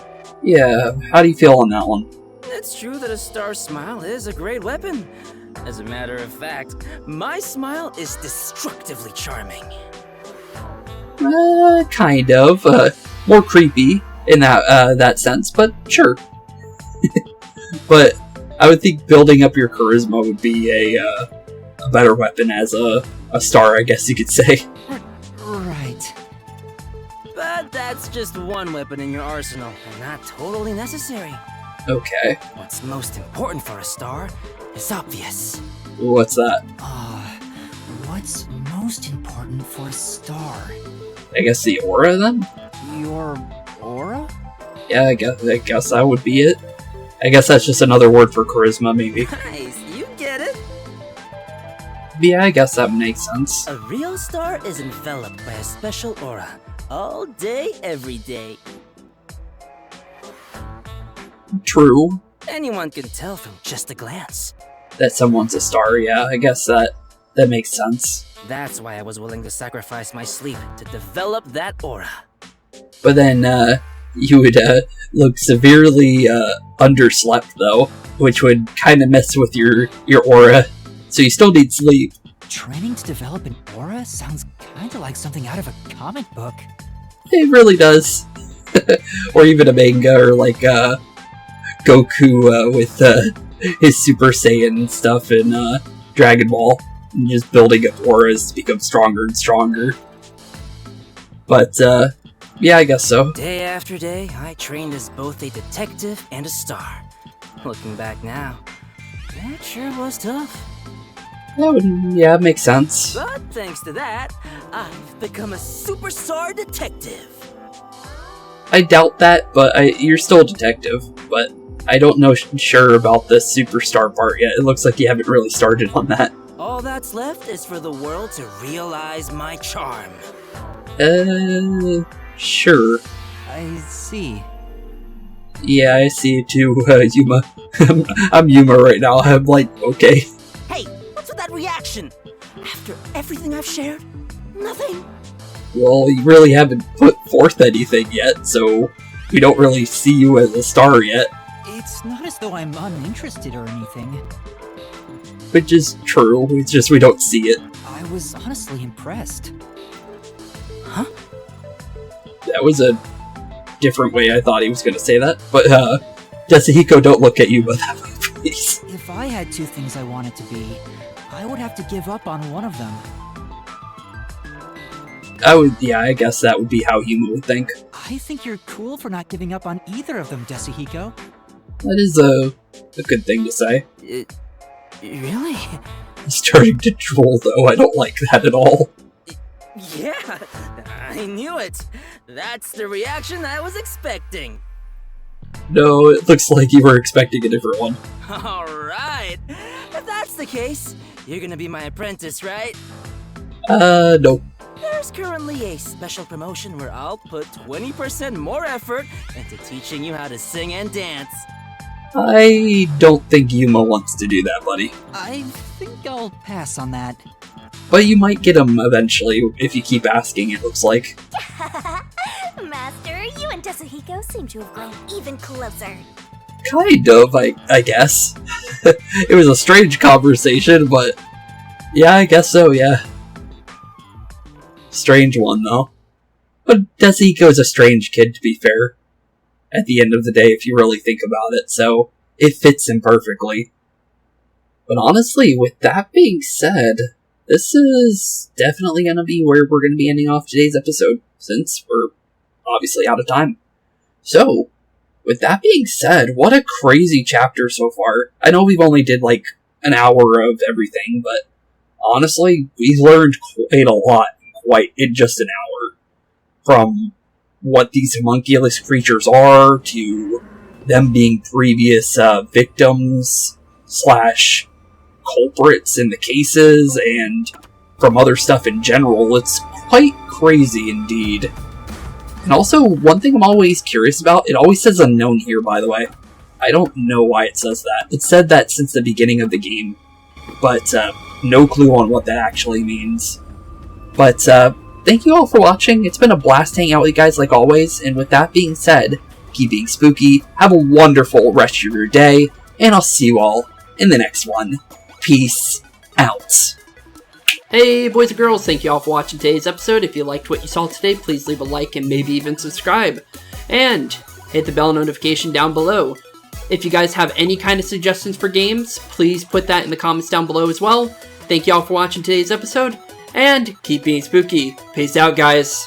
Yeah, how do you feel on that one? It's true that a star smile is a great weapon. As a matter of fact, my smile is destructively charming. Kind of. More creepy in that sense, but sure. But I would think building up your charisma would be a better weapon as a star, I guess you could say. Right. But that's just one weapon in your arsenal, and not totally necessary. Okay. What's most important for a star is obvious. What's that? What's most important for a star? I guess the aura, then? Your aura? Yeah, I guess that would be it. I guess that's just another word for charisma, maybe. Nice, you get it. Yeah, I guess that makes sense. A real star is enveloped by a special aura. All day, every day. True. Anyone can tell from just a glance. That someone's a star, yeah, I guess that makes sense. That's why I was willing to sacrifice my sleep to develop that aura. But then, you would, look severely, underslept, though, which would kind of mess with your aura, so you still need sleep. Training to develop an aura sounds kinda like something out of a comic book. It really does. Or even a manga, or like Goku with his Super Saiyan stuff in Dragon Ball. And just building up auras to become stronger and stronger. But, yeah, I guess so. Day after day, I trained as both a detective and a star. Looking back now, that sure was tough. Yeah, it makes sense. But thanks to that, I've become a superstar detective. I doubt that, but you're still a detective. But I don't know sure about the superstar part yet. It looks like you haven't really started on that. All that's left is for the world to realize my charm. Sure. I see. Yeah, I see it too, Yuma. I'm Yuma right now. I'm like, okay. Hey, what's with that reaction? After everything I've shared, nothing. Well, you really haven't put forth anything yet, so we don't really see you as a star yet. It's not as though I'm uninterested or anything. Which is true, it's just we don't see it. I was honestly impressed. Huh? That was a different way I thought he was going to say that. But, Desuhiko, don't look at Yuma that way, please. If I had two things I wanted to be, I would have to give up on one of them. I guess that would be how Yuma would think. I think you're cool for not giving up on either of them, Desuhiko. That is a good thing to say. Really? He's starting to drool, though. I don't like that at all. Yeah, I knew it. That's the reaction I was expecting. No, it looks like you were expecting a different one. Alright, if that's the case, you're gonna be my apprentice, right? No. There's currently a special promotion where I'll put 20% more effort into teaching you how to sing and dance. I don't think Yuma wants to do that, buddy. I think I'll pass on that. But you might get him eventually, if you keep asking, it looks like. Master, you and Desuhiko seem to have grown even closer. Kind of, I guess. It was a strange conversation, but yeah, I guess so, yeah. Strange one, though. But Desuhiko's a strange kid, to be fair. At the end of the day, if you really think about it, so it fits him perfectly. But honestly, with that being said, this is definitely going to be where we're going to be ending off today's episode, since we're obviously out of time. So, with that being said, what a crazy chapter so far. I know we've only did like an hour of everything, but honestly, we learned quite a lot in just an hour. From what these homunculus creatures are, to them being previous victims / culprits in the cases, and from other stuff in general. It's quite crazy indeed. And also, one thing I'm always curious about, it always says unknown here, by the way. I don't know why it says that. It said that since the beginning of the game, but no clue on what that actually means. But thank you all for watching. It's been a blast hanging out with you guys like always, and with that being said, keep being spooky, have a wonderful rest of your day, and I'll see you all in the next one. Peace out. Hey boys and girls, thank you all for watching today's episode. If you liked what you saw today, please leave a like and maybe even subscribe. And hit the bell notification down below. If you guys have any kind of suggestions for games, please put that in the comments down below as well. Thank you all for watching today's episode, and keep being spooky. Peace out, guys.